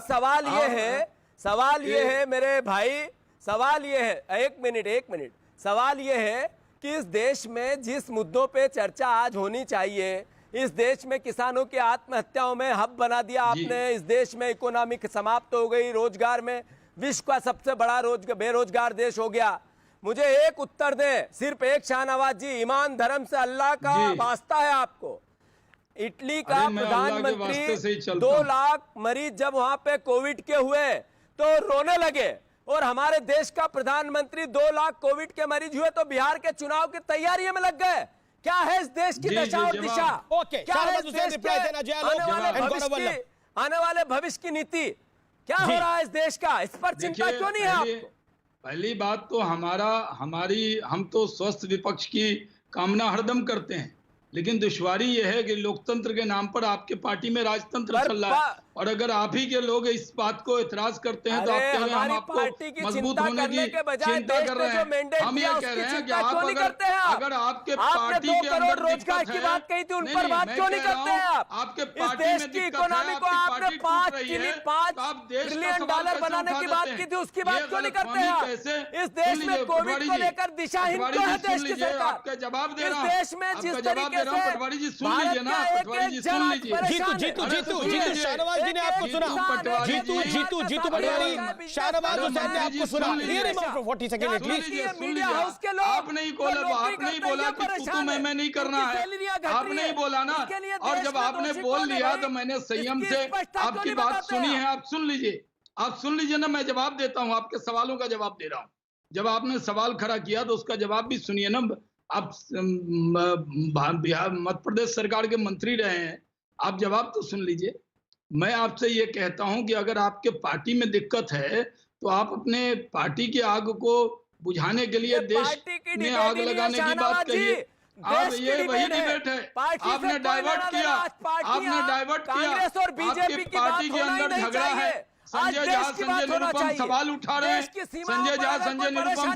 सवाल ये है मेरे भाई, सवाल ये है, एक मिनट, सवाल ये है कि इस देश में जिस मुद्दों पे चर्चा आज होनी चाहिए, इस देश में किसानों की आत्महत्याओं में हब बना दिया आपने, इस देश में इकोनॉमी समाप्त हो गई, रोजगार में विश्व का सबसे बड़ा बेरोजगार देश हो गया। मुझे एक उत्तर दें, सिर्फ एक, शाहनवाज जी, ईमान धर्म से अल्लाह का वास्ता है आपको। इटली का प्रधानमंत्री 2 लाख मरीज जब वहां पे कोविड के हुए तो रोने लगे, और हमारे देश का प्रधानमंत्री 2 लाख कोविड के मरीज हुए तो बिहार के चुनाव की तैयारी में लग गए। क्या है इस देश की दशा और दिशा? क्या है इस देश के आने वाले भविष्य की नीति? क्या हो रहा है इस देश का? इस पर चिंता क्यों नहीं है आपको? पहली बात तो हम तो स्वस्थ विपक्ष की कामना हरदम करते हैं, लेकिन दुश्वारी यह है कि लोकतंत्र के नाम पर आपके पार्टी में राजतंत्र चल रहा है, और अगर आप ही के लोग इस बात को इतराज करते हैं तो आप कह रहे हैं हम आपको मजबूत होने की चिंता कर रहे हैं। हम ये कह रहे हैं कि आप अगर आपके पार्टी के अंदर रोजगार की बात कही थी, उन पर बात क्यों नहीं करते हैं आप? आपके पार्टी में इकोनॉमी को आपने $5 ट्रिलियन बनाने की बात की थी, उसकी बात क्यों नहीं करते हैं आप? इस देश में कोविड को लेकर दिशाहीन क्यों है देश की सरकार? आपका जवाब दे रहा हूं, इस देश में जिस तरीके से पटवारी जी सुन लीजिए ना, पटवारी जी सुन लीजिए। जीतू शाहनवाज जी ने आपको सुना, जीतू पटवारी, शाहनवाज हुसैन ने आपको सुना। आप नहीं बोला कि तू मैं नहीं करना है, आपने ही बोला ना, और जब आपने बोल लिया तो मैंने संयम से आपकी बात सुनी है। आप सुन लीजिए ना, मैं जवाब देता हूँ, आपके सवालों का जवाब दे रहा हूँ। जब आपने सवाल खड़ा किया तो उसका जवाब भी सुनिए ना। आप बिहार मध्य प्रदेश सरकार के मंत्री रहे हैं, आप जवाब तो सुन लीजिए। मैं आपसे ये कहता हूं कि अगर आपके पार्टी में दिक्कत है तो आप अपने पार्टी की आग को बुझाने के लिए देश में आग लगाने की बात कहिए। आप ये वही डिबेट है, आपने डाइवर्ट किया, आपके पार्टी के अंदर झगड़ा है। संजय झा संजय निरुपम सवाल उठा रहे हैं,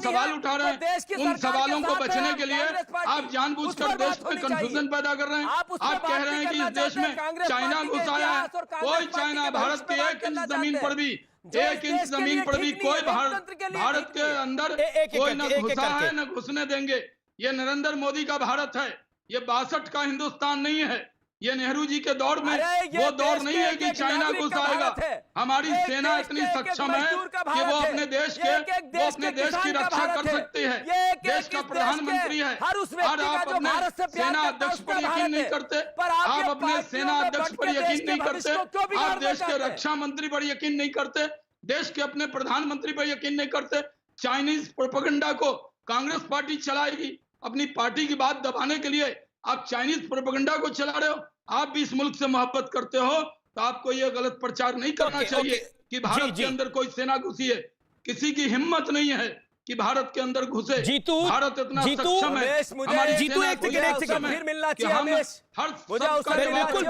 सवाल उठा रहे हैं। उन सवालों को बचने के लिए आप जानबूझकर देश में कंफ्यूजन पैदा कर रहे हैं। आप कह रहे हैं कि इस देश में चाइना घुसाया है। कोई चाइना भारत के 1 इंच जमीन पर भी, 1 इंच जमीन पर भी कोई भारत के अंदर कोई न घुसा है न घुसने देंगे। ये नरेंद्र मोदी का भारत है, ये 62 का हिंदुस्तान नहीं है। ये नेहरू जी के दौर में वो दौर नहीं है कि चाइना घुस आएगा। हमारी सेना इतनी सक्षम है कि वो अपने देश की रक्षा कर सकती है। देश का प्रधानमंत्री है और आप अपने सेना अध्यक्ष पर यकीन नहीं करते, आप अपने सेना अध्यक्ष पर यकीन नहीं करते, आप देश के रक्षा मंत्री पर यकीन नहीं करते, देश के अपने प्रधानमंत्री पर यकीन नहीं करते। चाइनीज प्रोपेगेंडा को कांग्रेस पार्टी चलाएगी। अपनी पार्टी की बात दबाने के लिए आप चाइनीज प्रोपेगेंडा को चला रहे हो। आप भी इस मुल्क से मोहब्बत करते हो तो आपको ये गलत प्रचार नहीं करना चाहिए कि भारत के अंदर कोई सेना घुसी है। किसी की हिम्मत नहीं है कि भारत के अंदर घुसे। भारत इतना सक्षम है। हमारी जीतू एक सेकंड फिर मिलना चाहिए हमेश। बिल्कुल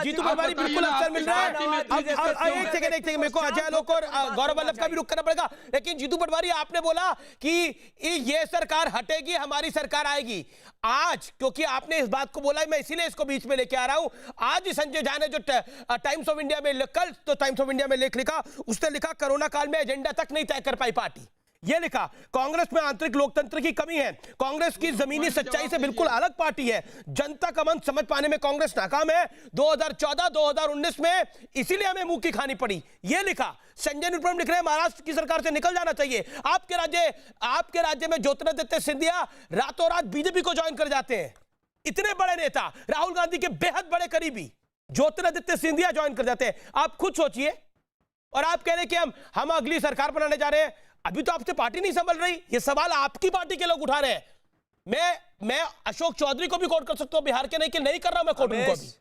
जीतू पटवारी बिल्कुल अवसर मिल रहा है। एक सेकंड मेरे को अजय आलोक और गौरव वल्लभ का भी रुख करना पड़ेगा। लेकिन जीतू पटवारी, आपने बोला कि ये सरकार हटेगी, हमारी सरकार आएगी। आज क्योंकि आपने इस बात को बोला, मैं इसीलिए इसको बीच में लेके आ रहा हूं। आज संजय झा ने जो टाइम्स ऑफ इंडिया में कल तो टाइम्स ऑफ इंडिया में लेख लिखा, उसने लिखा कोरोना काल में एजेंडा तक नहीं तय कर पाई पार्टी। यह लिखा कांग्रेस में आंतरिक लोकतंत्र की कमी है, कांग्रेस की जमीनी सच्चाई से बिल्कुल अलग पार्टी है, जनता का मन समझ पाने में कांग्रेस नाकाम है 2014-2019 में, इसीलिए हमें मुंह की खानी पड़ी। यह लिखा संजय निरुपम लिख रहे हैं महाराष्ट्र की सरकार से निकल जाना चाहिए। आपके राज्य में ज्योतिरादित्य सिंधिया रातों रात बीजेपी को ज्वाइन कर जाते हैं। इतने बड़े नेता, राहुल गांधी के बेहद बड़े करीबी ज्योतिरादित्य सिंधिया ज्वाइन कर जाते हैं। आप खुद सोचिए, और आप कह रहे हैं कि हम अगली सरकार बनाने जा रहे हैं। अभी तो आपसे पार्टी नहीं संभल रही, ये सवाल आपकी पार्टी के लोग उठा रहे हैं। मैं अशोक चौधरी को भी कोट कर सकता हूं बिहार के, नहीं कि नहीं कर रहा मैं कोट उनको भी।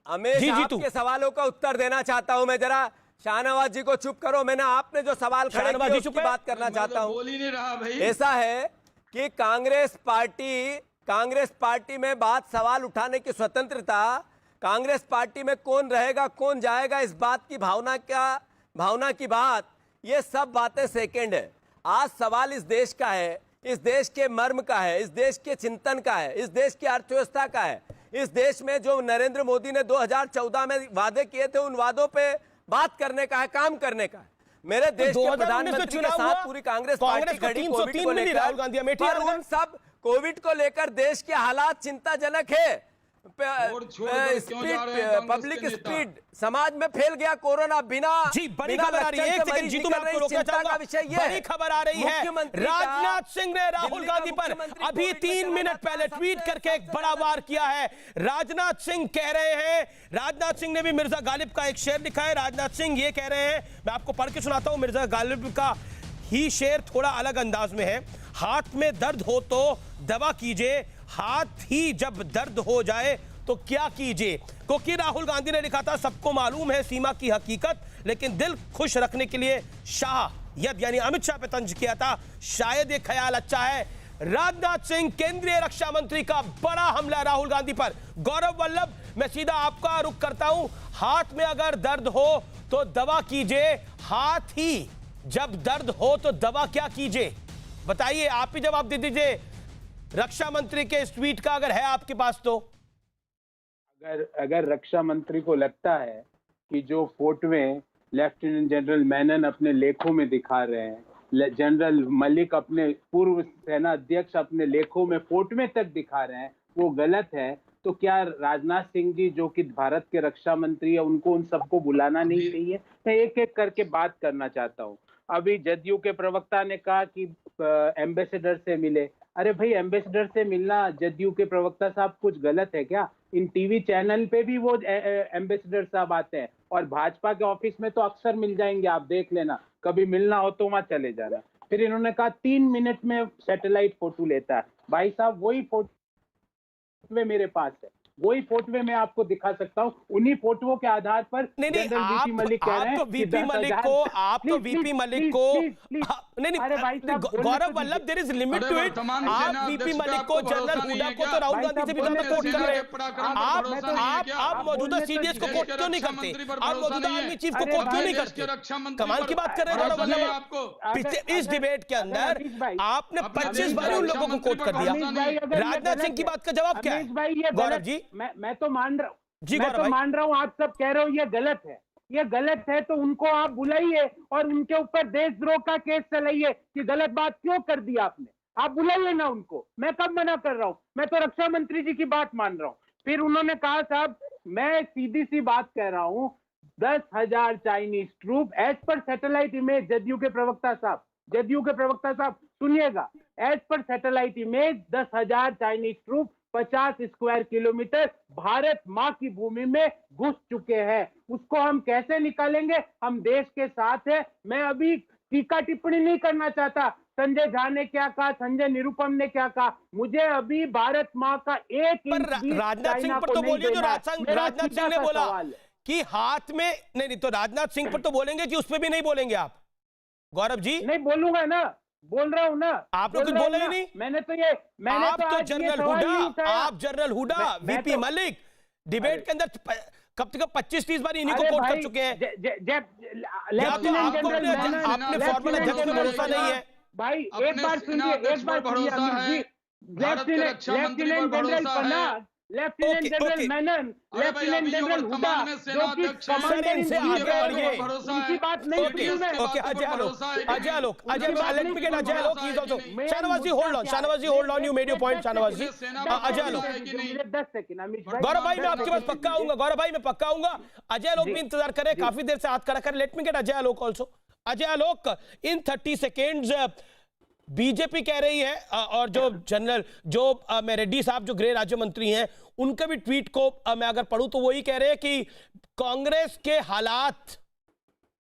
अमेश, आपके सवालों का उत्तर देना चाहता हूं मैं। जरा शाहनवाज जी को चुप करो। मैंने आपने जो सवाल खड़े किए उसकी बात करना चाहता हूं। बोल ही नहीं रहा भाई। ऐसा है कि कांग्रेस पार्टी में बात सवाल उठाने की स्वतंत्रता, कांग्रेस पार्टी में कौन रहेगा कौन जाएगा इस बात की भावना की बात, ये सब बातें सेकंड है। आज सवाल इस देश का है, इस देश के मर्म का है, इस देश के चिंतन का है, इस देश की अर्थव्यवस्था का है। इस देश में जो नरेंद्र मोदी ने 2014 में वादे किए थे, उन वादों पे बात करने का है, काम करने का है। मेरे देश के प्रधानमंत्री के साथ पूरी कांग्रेस पार्टी खड़ी कोविड को लेकर, और उन सब कोविड को लेकर देश के हालात चिंताजनक है। पब्लिक स्पीड समाज में फैल गया कोरोना बिना। जी, बड़ी खबर आ रही है, एक सेकंड जीतू मैं आपको रोकना चाहूंगा। बड़ी खबर आ रही है, राजनाथ सिंह ने राहुल गांधी पर अभी 3 मिनट पहले ट्वीट करके एक बड़ा वार किया है। राजनाथ सिंह कह रहे हैं, राजनाथ सिंह ने भी मिर्जा गालिब का एक शेर लिखा है। राजनाथ सिंह ये कह रहे हैं, मैं आपको पढ़ के सुनाता हूं, मिर्जा गालिब का ही शेर थोड़ा अलग अंदाज में है। हाथ में दर्द हो तो दवा कीजिए, हाथ ही जब दर्द हो जाए तो क्या कीजिए। क्योंकि राहुल गांधी ने लिखा था, सबको मालूम है सीमा की हकीकत, लेकिन दिल खुश रखने के लिए शाह यानी अमित शाह पे तंज किया था, शायद ये ख्याल अच्छा है। राजनाथ सिंह केंद्रीय रक्षा मंत्री का बड़ा हमला राहुल गांधी पर। गौरव वल्लभ, मैं सीधा आपका रुख करता हूं, हाथ में अगर दर्द हो तो दवा कीजिए, हाथ ही जब दर्द हो तो दवा क्या कीजिए, बताइए, आप ही जवाब दे दीजिए। रक्षा मंत्री के इस ट्वीट का अगर है आपके पास तो। अगर रक्षा मंत्री को लगता है कि जो फोटोएं लेफ्टिनेंट जनरल मेनन अपने लेखों में दिखा रहे हैं, जनरल मलिक अपने पूर्व सेना अध्यक्ष अपने लेखों में फोटोएं तक दिखा रहे हैं, वो गलत है, तो क्या राजनाथ सिंह जी जो कि भारत के रक्षा मंत्री है, उनको उन सबको बुलाना नहीं चाहिए? मैं एक एक करके बात करना चाहता हूँ। अभी जदयू के प्रवक्ता ने कहा कि एम्बेसडर से मिले। अरे भाई, एम्बेसडर से मिलना जदयू के प्रवक्ता साहब कुछ गलत है क्या? इन टीवी चैनल पे भी वो एम्बेसडर साहब आते हैं, और भाजपा के ऑफिस में तो अक्सर मिल जाएंगे, आप देख लेना, कभी मिलना हो तो वहां चले जाना। फिर इन्होंने कहा 3 मिनट में सैटेलाइट फोटो लेता है। भाई साहब, वही फोटो मेरे पास है, वही फोटो मैं आपको दिखा सकता हूँ। उन्हीं फोटोओं के आधार पर नहीं, वीपी मलिक को Gaurav Vallabh, there is limit to it. आप वीपी मलिक को, जनरल हुडा को तो राहुल गांधी से भी ज्यादा कोट कर रहे हैं। आप मौजूदा सीडीएस को कोट क्यों नहीं करते? आप मौजूदा आर्मी चीफ को कोट क्यों नहीं करते? कमाल की बात कर रहे हैं गौरव वल्लभ। इस डिबेट के अंदर आपने 25 बार उन लोगों को कोट कर दिया। राजनाथ सिंह की बात का जवाब क्या है गौरव जी? मैं तो मान रहा हूँ, मैं तो मान रहा हूँ, आप सब कह रहे हो ये गलत है, ये गलत है, तो उनको आप बुलाइए और उनके ऊपर देशद्रोह का केस चलाइए कि गलत बात क्यों कर दी आपने। आप बुलाइए ना उनको, मैं कब मना कर रहा हूं, मैं तो रक्षा मंत्री जी की बात मान रहा हूं। फिर उन्होंने कहा साहब मैं सीधी सी बात कह रहा हूं, 10,000 चाइनीज ट्रूप एज पर सैटेलाइट इमेज, जदयू के प्रवक्ता साहब सुनिएगा, एज पर satellite image 10,000 Chinese troop 50 square kilometre Bharat मां की भूमि में घुस चुके हैं। उसको हम कैसे निकालेंगे? हम देश के साथ है। मैं अभी टीका टिप्पणी नहीं करना चाहता, संजय झा ने क्या कहा, संजय निरुपम ने क्या कहा, मुझे अभी भारत मां का एक राजनाथ सिंह पर तो बोलिए, जो राजनाथ सिंह ने बोला कि हाथ में नहीं, तो राजनाथ सिंह पर तो बोलेंगे कि उस पर भी नहीं बोलेंगे आप? गौरव जी नहीं बोलूंगा ना, बोल रहा हूं ना। आप लोग कुछ बोले ही नहीं। मैंने तो general Hooda, VP Malik debate के अंदर कब तक 25-30 बार इन्हीं को कोट कर चुके हैं। आपने फॉर्मल अध्यक्ष में भरोसा नहीं है भाई, एक बार सुनिए, lieutenant general Panag, lieutenant general Menon, lieutenant general Hooda, जो कि कमांडर इन चीफ है, उनकी बात नहीं सुनी मैं। Ajay Alok, let me get Ajay Alok, he's also. Shahnawaz ji, hold on, you made your point, Shahnawaz ji. Ajay Alok, 10 second Amit भाई। गौरव भाई मैं आपके पास पक्का आऊंगा, गौरव भाई मैं पक्का आऊंगा। अजय आलोक भी इंतजार करें, काफी देर से हाथ खड़ा कर। Let me gate Ajay Alok also. Ajay Alok, इन 30 सेकेंड्स बीजेपी कह रही है, और जो जनरल मैं रेड्डी साहब जो गृह राज्य मंत्री हैं, उनके भी ट्वीट को मैं अगर पढ़ूं तो वही कह रहे हैं कि कांग्रेस के हालात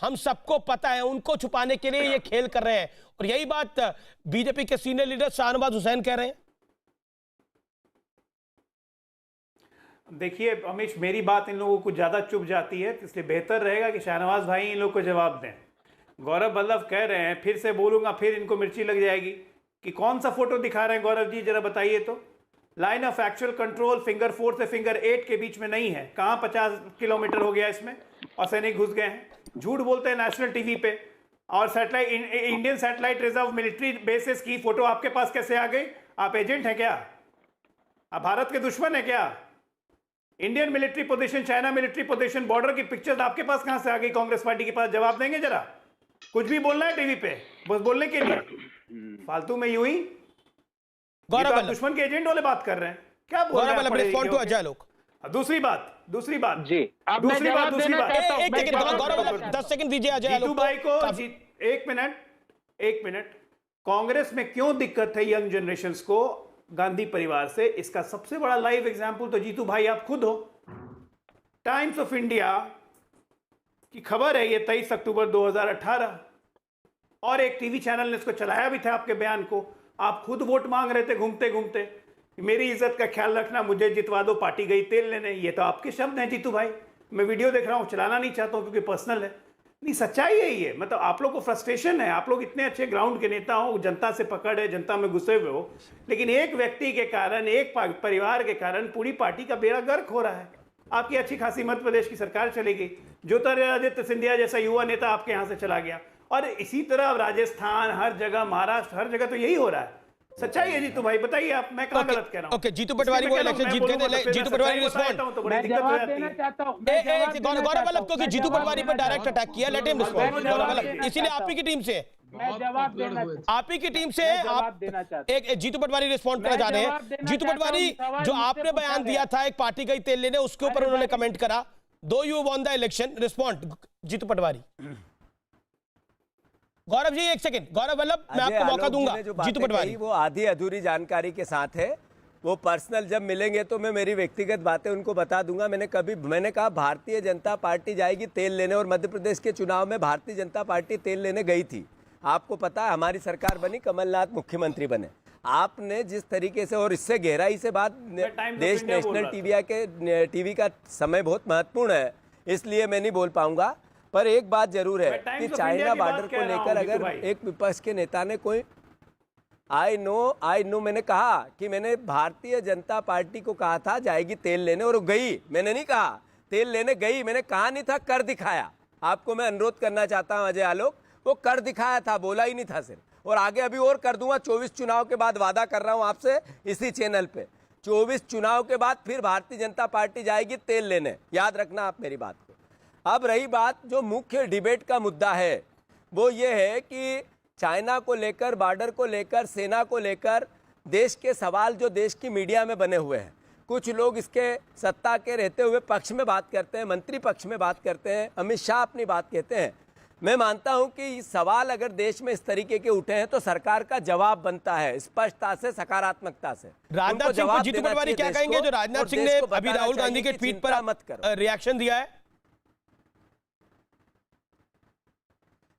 हम सबको पता है, उनको छुपाने के लिए ये खेल कर रहे हैं। और यही बात बीजेपी के सीनियर लीडर शाहनवाज हुसैन कह रहे हैं। देखिए अमीश, मेरी बात इन लोगों को ज्यादा चुभ जाती है, इसलिए बेहतर रहेगा कि शाहनवाज भाई इन लोगों को जवाब दें। गौरव वल्लभ कह रहे हैं, फिर से बोलूंगा फिर इनको मिर्ची लग जाएगी, कि कौन सा फोटो दिखा रहे हैं गौरव जी, जरा बताइए तो। Line of actual control finger 4 से फिंगर 8 के बीच में नहीं है। कहां 50 किलोमीटर हो गया इसमें और सैनिक घुस गए हैं? झूठ बोलते हैं नेशनल टीवी पे। और satellite, Indian satellite reserve military bases की फोटो आपके पास कैसे आ गई? आप एजेंट हैं क्या? आप भारत के दुश्मन है क्या? Indian military position, China military position, border की पिक्चर्स आपके पास कहां से आ गई? कांग्रेस पार्टी के पास जवाब देंगे जरा। कुछ भी बोलना है टीवी पे बस बोलने के लिए, फालतू में यूं ही गौरव दुश्मन के एजेंट वाले बात कर रहे हैं क्या? बोल रहे हैं रिस्पॉन्ड टू अजय आलोक। दूसरी बात जी, दूसरी बात 10 सेकंड दीजिए अजय आलोक भाई को। एक मिनट, कांग्रेस में क्यों दिक्कत है यंग जनरेशंस को गांधी परिवार से? इसका सबसे बड़ा लाइव एग्जांपल तो जीतू भाई आप खुद हो। टाइम्स ऑफ इंडिया की खबर है ये 23 अक्टूबर 2018, और एक टीवी चैनल ने इसको चलाया भी था आपके बयान को। आप खुद वोट मांग रहे थे घूमते घूमते, मेरी इज्जत का ख्याल रखना, मुझे जितवा दो, पार्टी गई तेल लेने। ये तो आपके शब्द हैं जीतू भाई। मैं वीडियो देख रहा हूँ, चलाना नहीं चाहता हूँ क्योंकि पर्सनल है। नहीं, सच्चाई है ये। मतलब आप लोग को फ्रस्ट्रेशन है, आप लोग इतने अच्छे ग्राउंड के नेता हो, जनता से पकड़ है, जनता में घुसे हुए हो, लेकिन एक व्यक्ति के कारण, एक परिवार के कारण पूरी पार्टी का बेड़ा गर्क हो रहा है। आपकी अच्छी खासी मध्य प्रदेश की सरकार चली गई, ज्योतिरादित्य सिंधिया जैसा युवा नेता आपके यहाँ से चला गया, और इसी तरह राजस्थान, हर जगह, महाराष्ट्र, हर जगह तो यही हो रहा है। सच्चाई है जीतू भाई, बताइए आप, मैं कहाँ गलत कह रहा हूँ? ओके, जीतू पटवारी वो इलेक्शन जीत गए, जीतू पटवारी रिस्पॉन्ड। मैं जवाब देना चाहता हूं, गौरव वल्लभ क्योंकि जीतू पटवारी पर डायरेक्ट अटैक किया, let him respond. Gaurav Vallabh, इसीलिए आप ही की टीम से, आप ही की टीम से आप एक जीतू पटवारी रिस्पॉन्ड करना चाह रहे हैं। जीतू पटवारी, जो आपने बयान दिया था एक पार्टी गई तेल लेने, उसके ऊपर उन्होंने कमेंट करा, though you won the election, respond Jitu Patwari. Gaurav ji एक सेकंड, गौरव वल्लभ मैं आपको मौका दूंगा। जीतू पटवारी, वो आधी अधूरी जानकारी के साथ है, वो पर्सनल जब मिलेंगे तो मैं मेरी व्यक्तिगत बातें उनको बता दूंगा। मैंने कहा भारतीय जनता पार्टी जाएगी तेल लेने, और मध्य प्रदेश के चुनाव में भारतीय जनता पार्टी तेल लेने गई थी। आपको पता है हमारी सरकार बनी, कमलनाथ मुख्यमंत्री बने। आपने जिस तरीके से और इससे गहराई से बात, देश नेशनल टीवी का समय बहुत महत्वपूर्ण है, इसलिए मैं नहीं बोल पाऊंगा। पर एक बात जरूर है कि चाइना बॉर्डर को लेकर अगर एक विपक्ष के नेता ने कोई, आई नो मैंने कहा कि मैंने भारतीय जनता पार्टी को कहा था जाएगी तेल लेने, और गई। मैंने नहीं कहा तेल लेने गई, मैंने कहा नहीं था, कर दिखाया। आपको मैं अनुरोध करना चाहता हूं अजय आलोक, वो कर दिखाया था, बोला ही नहीं था सिर्फ, और आगे अभी और कर दूंगा। 24 चुनाव के बाद वादा कर रहा हूं आपसे इसी चैनल पे, 24 चुनाव के बाद फिर भारतीय जनता पार्टी जाएगी तेल लेने, याद रखना आप मेरी बात को। अब रही बात, जो मुख्य डिबेट का मुद्दा है वो ये है कि चाइना को लेकर, बॉर्डर को लेकर, सेना को लेकर देश के सवाल जो देश की मीडिया में बने हुए हैं, कुछ लोग इसके सत्ता के रहते हुए पक्ष में बात करते हैं, मंत्री पक्ष में बात करते हैं, अमित शाह अपनी बात कहते हैं। मैं मानता हूं कि सवाल अगर देश में इस तरीके के उठे हैं तो सरकार का जवाब बनता है स्पष्टता से, सकारात्मकता से। राजनाथ सिंह को जीतू पटवारी क्या कहेंगे, जो राजनाथ सिंह ने अभी राहुल गांधी के ट्वीट पर रिएक्शन दिया है?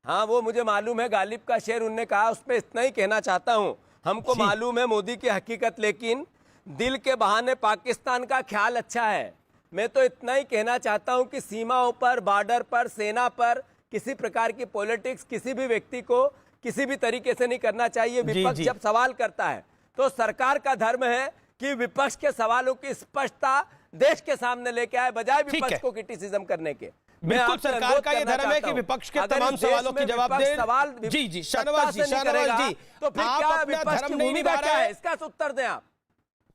हाँ, वो मुझे मालूम है, गालिब का शेर उनने कहा, उस पर इतना ही कहना चाहता हूं, हमको मालूम है मोदी की हकीकत, लेकिन दिल के बहाने पाकिस्तान का ख्याल अच्छा है। मैं तो इतना ही कहना चाहता हूं कि सीमाओं पर, बॉर्डर पर, सेना पर किसी प्रकार की पॉलिटिक्स किसी भी व्यक्ति को किसी भी तरीके से नहीं करना चाहिए। विपक्ष जब सवाल करता है तो सरकार का धर्म है कि विपक्ष के सवालों की स्पष्टता देश के सामने लेके आए, बजाय विपक्ष को क्रिटिसिज्म करने के। बिल्कुल सरकार का यह धर्म है कि विपक्ष के तमाम सवालों की जवाब दे। सवाल जी जी शाहनवाज जी, तो फिर क्या विपक्ष की भूमिका क्या है, इसका उत्तर दें आप।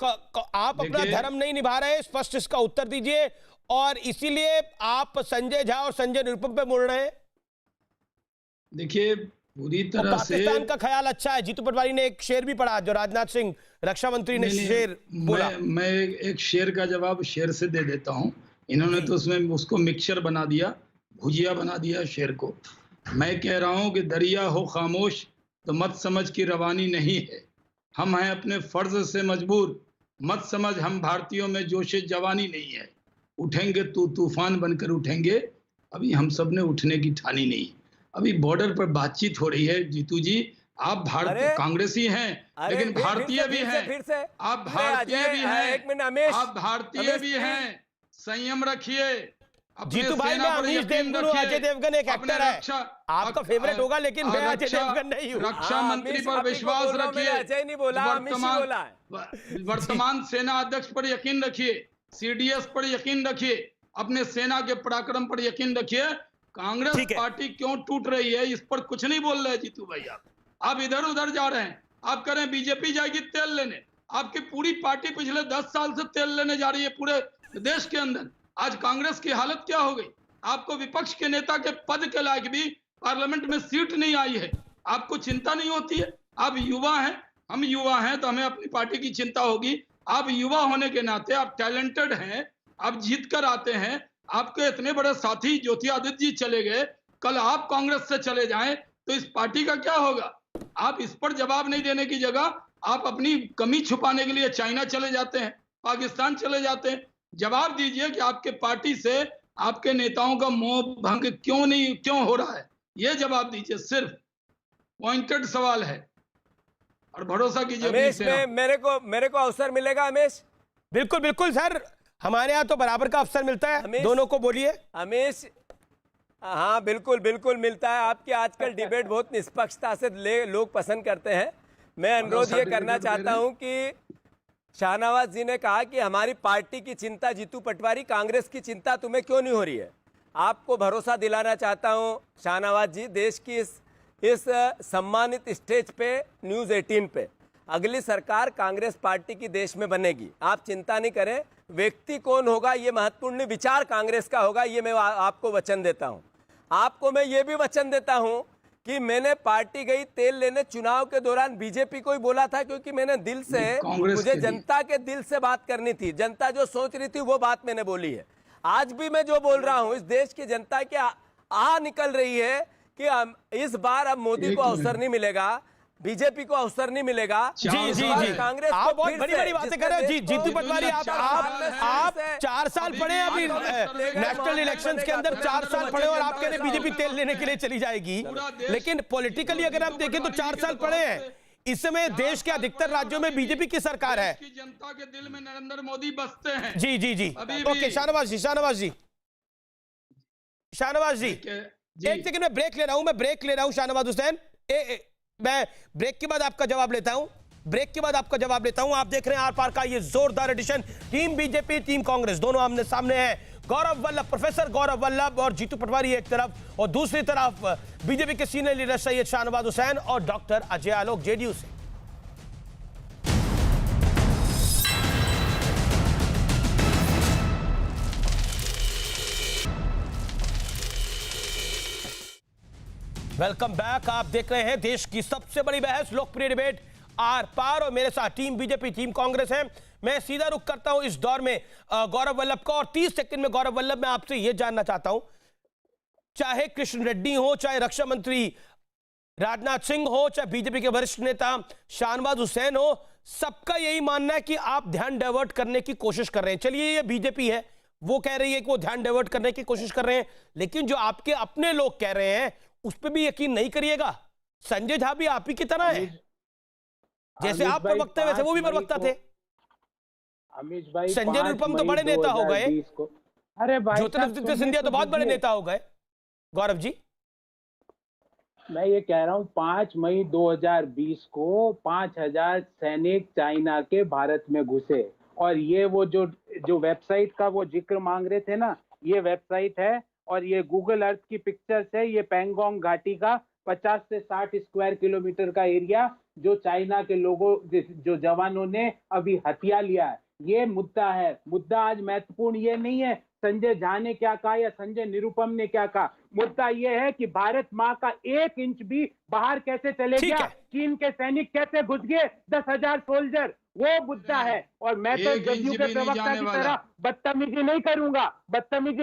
आप अपना धर्म नहीं निभा रहे, स्पष्ट इसका उत्तर दीजिए। और इसीलिए आप संजय झा और संजय निरुपम पे मुड़ रहे हैं। देखिए, पूरी तरह से पाकिस्तान का ख्याल अच्छा है। जीतू पटवारी ने एक शेर भी पढ़ा जो राजनाथ सिंह रक्षा मंत्री ने शेर बोला। मैं एक शेर का जवाब शेर से दे देता हूं। इन्होंने तो उसमें उसको मिक्सचर बना दिया, भुजिया बना दिया शेर को। मैं कह रहा हूं कि दरिया हो खामोश तो मत समझ की रवानी नहीं है, हम हैं अपने फर्ज से मजबूर, मत समझ हम भारतीयों में जोशे जवानी नहीं है। उठेंगे तो तूफान बनकर उठेंगे, अभी हम सब ने उठने की ठानी नहीं। अभी बॉर्डर पर बातचीत हो रही है। जीतू जी, आप भारतीय कांग्रेसी हैं, लेकिन भारतीय भी हैं। आप भारतीय भी हैं, आप भारतीय भी हैं। संयम रखिए। जीतू भाई, मैं अमीश देवगन हूं, अजय देवगन एक एक्टर है, आपका फेवरेट होगा, लेकिन मैं अजय देवगन नहीं हूं। रक्षा मंत्री पर विश्वास रखिए। अजय नहीं बोला, अमीश ही बोला है। वर्तमान सेना अध्यक्ष पर यकीन रखिए, सीडीएस पर यकीन रखिए, अपने सेना के पराक्रम पर यकीन रखिए। कांग्रेस पार्टी क्यों टूट रही है इस पर कुछ नहीं बोल रहे जीतू भाई। आप इधर उधर जा रहे हैं। आप कह रहे हैं बीजेपी जाएगी तेल लेने, आपकी पूरी पार्टी पिछले 10 साल से तेल लेने जा रही है पूरे देश के अंदर। आज कांग्रेस की हालत क्या हो गई? आपको विपक्ष के नेता के पद के लायक भी पार्लियामेंट में सीट नहीं आई है, आपको चिंता नहीं होती है? आप युवा हैं, हम युवा हैं, तो हमें अपनी पार्टी की चिंता होगी। आप युवा होने के नाते आप टैलेंटेड हैं, आप जीत कर आते हैं। आपके इतने बड़े साथी ज्योतिरादित्य जी चले गए, कल आप कांग्रेस से चले जाएं तो इस पार्टी का क्या होगा? आप इस पर जवाब नहीं देने की जगह आप अपनी कमी छुपाने के लिए चाइना चले जाते हैं, पाकिस्तान चले जाते हैं। जवाब दीजिए कि आपके पार्टी से आपके नेताओं का मोह भंग क्यों हो रहा है, ये जवाब दीजिए। सिर्फ पॉइंटेड सवाल है और भरोसा कीजिए। मेरे को अवसर मिलेगा अमेश? बिल्कुल बिल्कुल सर, हमारे यहाँ तो बराबर का अवसर मिलता है, दोनों को बोलिए। अमेश, हाँ बिल्कुल बिल्कुल मिलता है। आपकी आजकल डिबेट बहुत निष्पक्षता से लोग पसंद करते हैं। मैं अनुरोध ये करना चाहता हूं कि शाहनवाज जी ने कहा कि हमारी पार्टी की चिंता, जीतू पटवारी, कांग्रेस की चिंता तुम्हें क्यों नहीं हो रही है? आपको भरोसा दिलाना चाहता हूं शाहनवाज जी, देश की इस सम्मानित स्टेज पे, न्यूज़ 18 पे अगली सरकार कांग्रेस पार्टी की देश में बनेगी। आप चिंता नहीं करें। व्यक्ति कौन होगा ये महत्वपूर्ण नहीं, विचार कांग्रेस का होगा, ये मैं आपको वचन देता हूं। आपको मैं ये भी वचन देता हूं कि मैंने पार्टी गई तेल लेने, चुनाव के दौरान बीजेपी को ही बोला था, क्योंकि मैंने दिल से, मुझे जनता के दिल से बात करनी थी। जनता जो सोच रही थी वो बात मैंने बोली है। आज भी मैं जो बोल रहा हूं, इस देश की जनता की आ निकल रही है कि इस बार अब मोदी को अवसर नहीं मिलेगा, बीजेपी को अवसर नहीं मिलेगा। जी जी जी, कांग्रेस आप बहुत बड़ी बड़ी बातें कर रहे हैं। जीतू पटवारी, आप 4 साल पढ़े अभी नेशनल इलेक्शंस के अंदर, 4 साल पढ़े और आप कह रहे बीजेपी तेल लेने के लिए चली जाएगी। लेकिन पॉलिटिकली अगर आप देखें तो 4 साल पढ़े हैं। इस समय देश के अधिकतर राज्यों में बीजेपी की सरकार है। जनता के दिल में नरेंद्र मोदी बसते हैं। जी जी जी, ओके शाहनवाज जी, एक सेकंड में ब्रेक ले रहा हूं शाहनवाज हुसैन। मैं ब्रेक के बाद आपका जवाब लेता हूं। आप देख रहे हैं आर पार का ये जोरदार edition. Team BJP, team Congress, दोनों आमने सामने हैं। गौरव वल्लभ, प्रोफेसर गौरव वल्लभ और जीतू पटवारी एक तरफ, और दूसरी तरफ बीजेपी के सीनियर लीडर सैयद शाहनवाज हुसैन और डॉक्टर अजय आलोक जेडीयू से। Welcome back. आप देख रहे हैं देश की सबसे बड़ी बहस, लोकप्रिय डिबेट आर पार, और मेरे साथ टीम बीजेपी, टीम कांग्रेस है। मैं सीधा रुख करता हूं इस दौर में गौरव वल्लभ का, और 30 सेकंड में गौरव वल्लभ, मैं आपसे यह जानना चाहता हूं, चाहे कृष्ण रेड्डी हो, चाहे रक्षा मंत्री राजनाथ सिंह हो, चाहे बीजेपी के वरिष्ठ नेता शाहनवाज हुसैन हो, सबका यही मानना है कि आप ध्यान डाइवर्ट करने की कोशिश कर रहे हैं। चलिए, ये बीजेपी है, वो कह रही है कि वो ध्यान डाइवर्ट करने की कोशिश कर रहे हैं, लेकिन जो आपके अपने लोग कह रहे हैं उस पर भी यकीन नहीं करिएगा। संजय झा भी आप ही की तरह है, जैसे आप प्रवक्ता वैसे वो भी प्रवक्ता थे। अमीश भाई, संजय निरुपम तो बड़े नेता हो गए, अरे भाई ज्योतिरादित्य सिंधिया तो बहुत बड़े नेता हो गए। गौरव जी, मैं ये कह रहा हूँ 5 मई 2020 को 5000 सैनिक चाइना के भारत में घुसे, और ये वो जो वेबसाइट का वो जिक्र मांग रहे थे ना, ये वेबसाइट है, और ये गूगल अर्थ की पिक्चर्स है। ये पैंगोंग घाटी का 50 से 60 स्क्वायर किलोमीटर का एरिया जो चाइना के लोगों, जो जवानों ने अभी हथिया लिया है, ये मुद्दा है। मुद्दा आज महत्वपूर्ण ये नहीं है संजय झा ने क्या कहा या संजय निरुपम ने क्या कहा, मुद्दा ये है कि भारत माँ का 1 इंच भी बाहर कैसे चले गया, चीन के सैनिक कैसे घुस गए, 10,000 सोल्जर, वो मुद्दा है। और मैं तो जदयू के प्रवक्ता की तरह बदतमीजी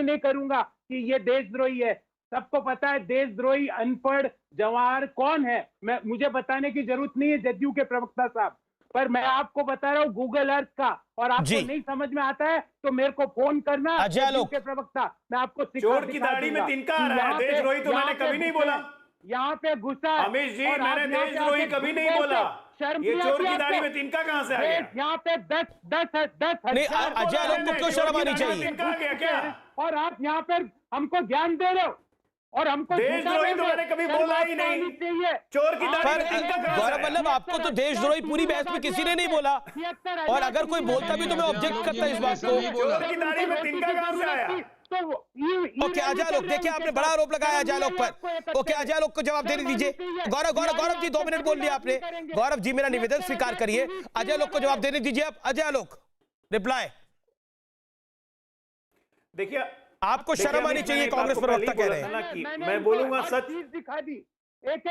नहीं करूंगा कि ये देशद्रोही है। सबको पता है देशद्रोही अनपढ़ जवार कौन है, मुझे बताने की जरूरत नहीं है जदयू के प्रवक्ता साहब, पर मैं आपको बता रहा हूँ गूगल अर्थ का, और आपको नहीं समझ में आता है तो मेरे को फोन करना के प्रवक्ता, मैं आपको चोर की दाढ़ी में तिनका आ रहा है। देशद्रोही तो मैंने कभी नहीं बोला। यहाँ पे घुसा अमीश जी, मैंने देशद्रोही कभी नहीं बोला। ये चोर की दाढ़ी में तिनका कहाँ से आ गया? यहाँ पे 10 अजय आलोक को क्यों शर्म आनी चाहिए? क्या? और आप यहाँ पर हमको ज्ञान दे रहे हो, और हमको देशद्रोही तो मैंने कभी बोला ही नहीं। चोर की दाढ़ी में तिनका कहाँ से? गौरव वल्लभ, आपको तो देशद्रोही पूरी बहस में किसी ने नहीं बोला, और अगर कोई बोलता भी तो मैं ऑब्जेक्ट करता इस बात को। चोर की दाढ़ी में तिनका कहाँ से आया? ओके, अजय आलोक, देखिए आपने बड़ा आरोप लगाया अजय आलोक पर। ओके, अजय आलोक को जवाब देने दीजिए। गौरव जी 2 मिनट बोल लिया आपने। गौरव जी, मेरा निवेदन स्वीकार करिए, अजय आलोक को जवाब देने दीजिए आप। अजय आलोक, रिप्लाई। देखिए, आपको शर्म आनी चाहिए, कांग्रेस प्रवक्ता कह रहे हैं। मैं बोलूंगा सच,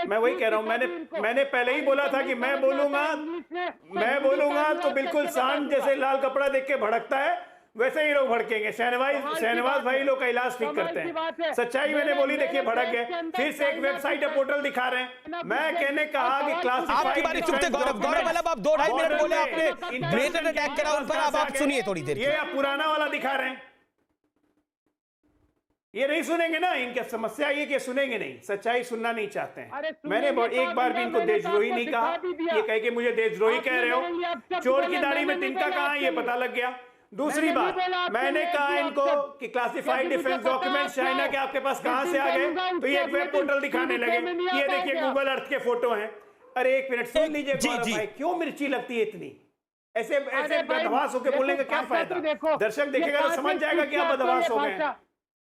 मैं वही कह रहा हूं। मैंने पहले ही बोला था कि मैं बोलूंगा तो बिल्कुल सांड जैसे लाल कपड़ा देख के भड़कता है, वैसे ही लोग भड़केंगे। शहनवाज भाई लोग का इलाज ठीक करते हैं। सच्चाई मैंने बोली, देखिए भड़क गए। फिर से एक वेबसाइट है, पोर्टल दिखा रहे हैं। मैं कहने कहा कि क्लासिफाइड, आपकी बारी चुपते गौरव वल्लभ, आप 2-2.5 मिनट बोले, आपने ग्रेटर अटैक करा उन पर। अब आप सुनिए थोड़ी देर। ये आप पुराना वाला दिखा रहे हैं, ये नहीं सुनेंगे ना। इनकी समस्या ये कि सुनेंगे नहीं, सच्चाई सुनना नहीं चाहते हैं। मैंने एक बार भी इनको देशद्रोही नहीं कहा। ये कह के मुझे देशद्रोही कह रहे हो। चोर की दाढ़ी में तिनका कहां, ये पता लग गया। दूसरी बात, मैंने कहा इनको कि क्लासिफाइड डिफेंस डॉक्यूमेंट चाइना के आपके पास कहां से आ गए, तो ये एक वेब पोर्टल दिखाने लगे। ये देखिए गूगल अर्थ के फोटो हैं। अरे एक मिनट सुन लीजिए गौरव भाई, क्यों मिर्ची लगती है इतनी? ऐसे बदमाश होकर बोलने का क्या फायदा? दर्शक देखेगा तो समझ जाएगा कि आप बदमाश हो गए।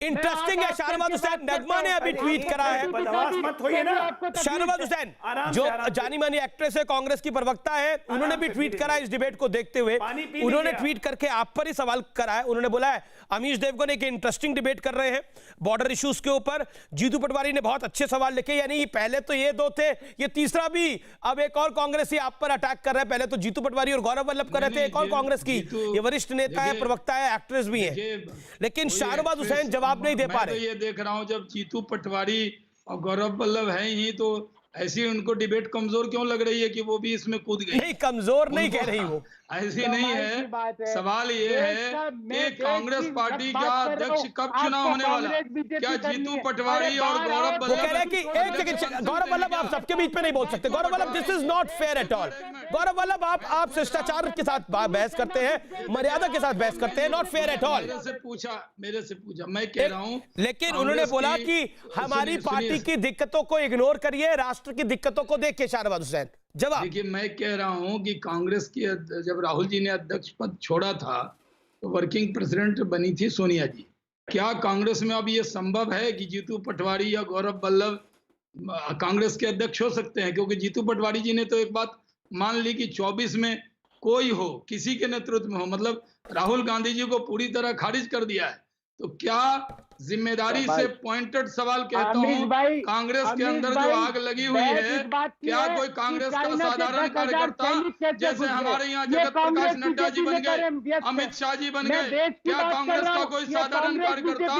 इंटरेस्टिंग है, शाहनवाज हुसैन नगमा ने अभी ट्वीट करा है। बदमाश मत होइए ना। शाहनवाज हुसैन जो जानी मानी एक्ट्रेस है, कांग्रेस की प्रवक्ता है, उन्होंने भी ट्वीट करा इस डिबेट को देखते हुए। उन्होंने ट्वीट करके आप पर ही सवाल करा है। उन्होंने बोला है अमीश देवगन एक इंटरेस्टिंग डिबेट कर रहे हैं बॉर्डर इश्यूज के ऊपर। जीतू पटवारी ने बहुत अच्छे सवाल लिखे, यानी पहले तो ये 2 थे, ये तीसरा भी अब एक और कांग्रेसी आप पर अटैक कर रहा है। पहले तो जीतू पटवारी और गौरव वल्लभ कर रहे थे, एक और कांग्रेस की, ये वरिष्ठ नेता है, प्रवक्ता है, एक्ट्रेस भी है, लेकिन शाहनवाज हुसैन जवाब नहीं दे पा रहे। ये देख रहा हूं, जब जीतू पटवारी और गौरव वल्लभ हैं ही, तो ऐसी उनको डिबेट कमजोर क्यों लग रही है कि वो भी इसमें कूद गई? नहीं, कमजोर नहीं कह रही वो, ऐसी नहीं है। सवाल ये है कि कांग्रेस पार्टी का अध्यक्ष कब चुनाव होने वाला? क्या जीतू पटवारी और गौरव वल्लभ? वो कह रहे हैं कि एक सेकंड गौरव वल्लभ, आप सबके बीच में नहीं बोल सकते। Gaurav Vallabh, this is not fair at all. Gaurav Vallabh, आप शिष्टाचार के साथ बहस करते हैं, मर्यादा के साथ बहस करते हैं, नॉट फेयर एट ऑल। मेरे से पूछा, मैं कह रहा हूं, लेकिन उन्होंने बोला कि हमारी पार्टी की दिक्कतों को इग्नोर करिए, राष्ट्र की दिक्कतों को देखिए। शाहनवाज हुसैन जवाब। देखिए, मैं कह रहा हूं कि कांग्रेस की जब राहुल जी ने अध्यक्ष पद छोड़ा था तो वर्किंग प्रेसिडेंट बनी थी सोनिया जी। क्या कांग्रेस में अब ये संभव है कि जीतू पटवारी या गौरव वल्लभ कांग्रेस के अध्यक्ष हो सकते हैं? क्योंकि जीतू पटवारी जी ने तो एक बात मान ली कि 24 में कोई हो, किसी के नेतृत्व में हो, मतलब राहुल गांधी जी को पूरी तरह खारिज कर दिया है। तो क्या जिम्मेदारी से पॉइंटेड सवाल कहता हूँ, कांग्रेस के अंदर जो आग लगी हुई है, क्या कोई कांग्रेस का साधारण कार्यकर्ता, जैसे हमारे यहाँ जगत प्रकाश नड्डा जी बन गए, अमित शाह जी बन गए, क्या कांग्रेस का कोई साधारण कार्यकर्ता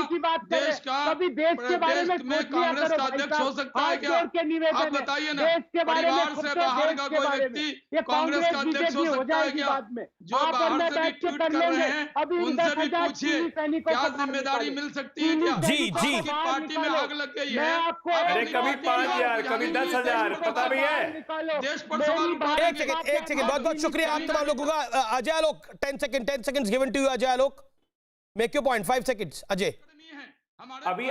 देश में कांग्रेस का अध्यक्ष हो सकता है क्या? आप बताइए ना, परिवार से बाहर का कोई व्यक्ति कांग्रेस का अध्यक्ष हो सकता है क्या? जो बाहर से भी ट्वीट कर रहे हैं उनसे भी पूछिए, क्या जिम्मेदारी मिल सकती है क्या? जी पार्टी में आग लग गई है, अरे कभी 5,000 कभी 10,000 पता भी है। देश पर सवाल एक सेकंड बहुत बहुत शुक्रिया आप तमाम लोगों का। Ajay Alok 10 seconds given to you. Ajay Alok make your point 5 seconds. Ajay अभी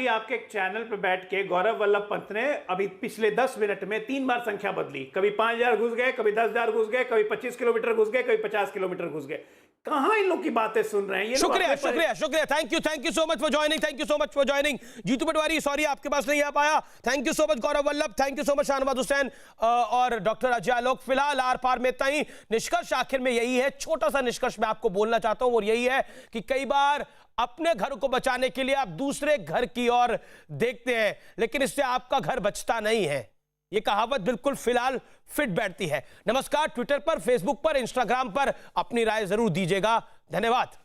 आपके चैनल पे बैठ के गौरव वल्लभ पंत ने अभी पिछले 10 मिनट में 3 बार संख्या बदली। कभी 5,000 घुस गए, कभी 10,000 घुस गए, कभी 25 किलोमीटर घुस गए, कभी 50 किलोमीटर घुस गए। कहां इन लोग की बातें सुन रहे हैं ये? शुक्रिया thank you so much for joining. Jitu Patwari sorry आपके पास नहीं आ पाया। Thank you so much Gaurav Vallabh, thank you so much Shahnawaz Hussain और डॉक्टर अजय आलोक। फिलहाल आर पार में इतना ही। निष्कर्ष आखिर में यही है, छोटा सा निष्कर्ष मैं आपको बोलना चाहता हूं और यही है कि कई बार अपने घर को बचाने के लिए आप दूसरे घर की ओर देखते हैं, लेकिन इससे आपका घर बचता नहीं है। यह कहावत बिल्कुल फिलहाल फिट बैठती है। नमस्कार। ट्विटर पर, फेसबुक पर, इंस्टाग्राम पर अपनी राय जरूर दीजिएगा। धन्यवाद।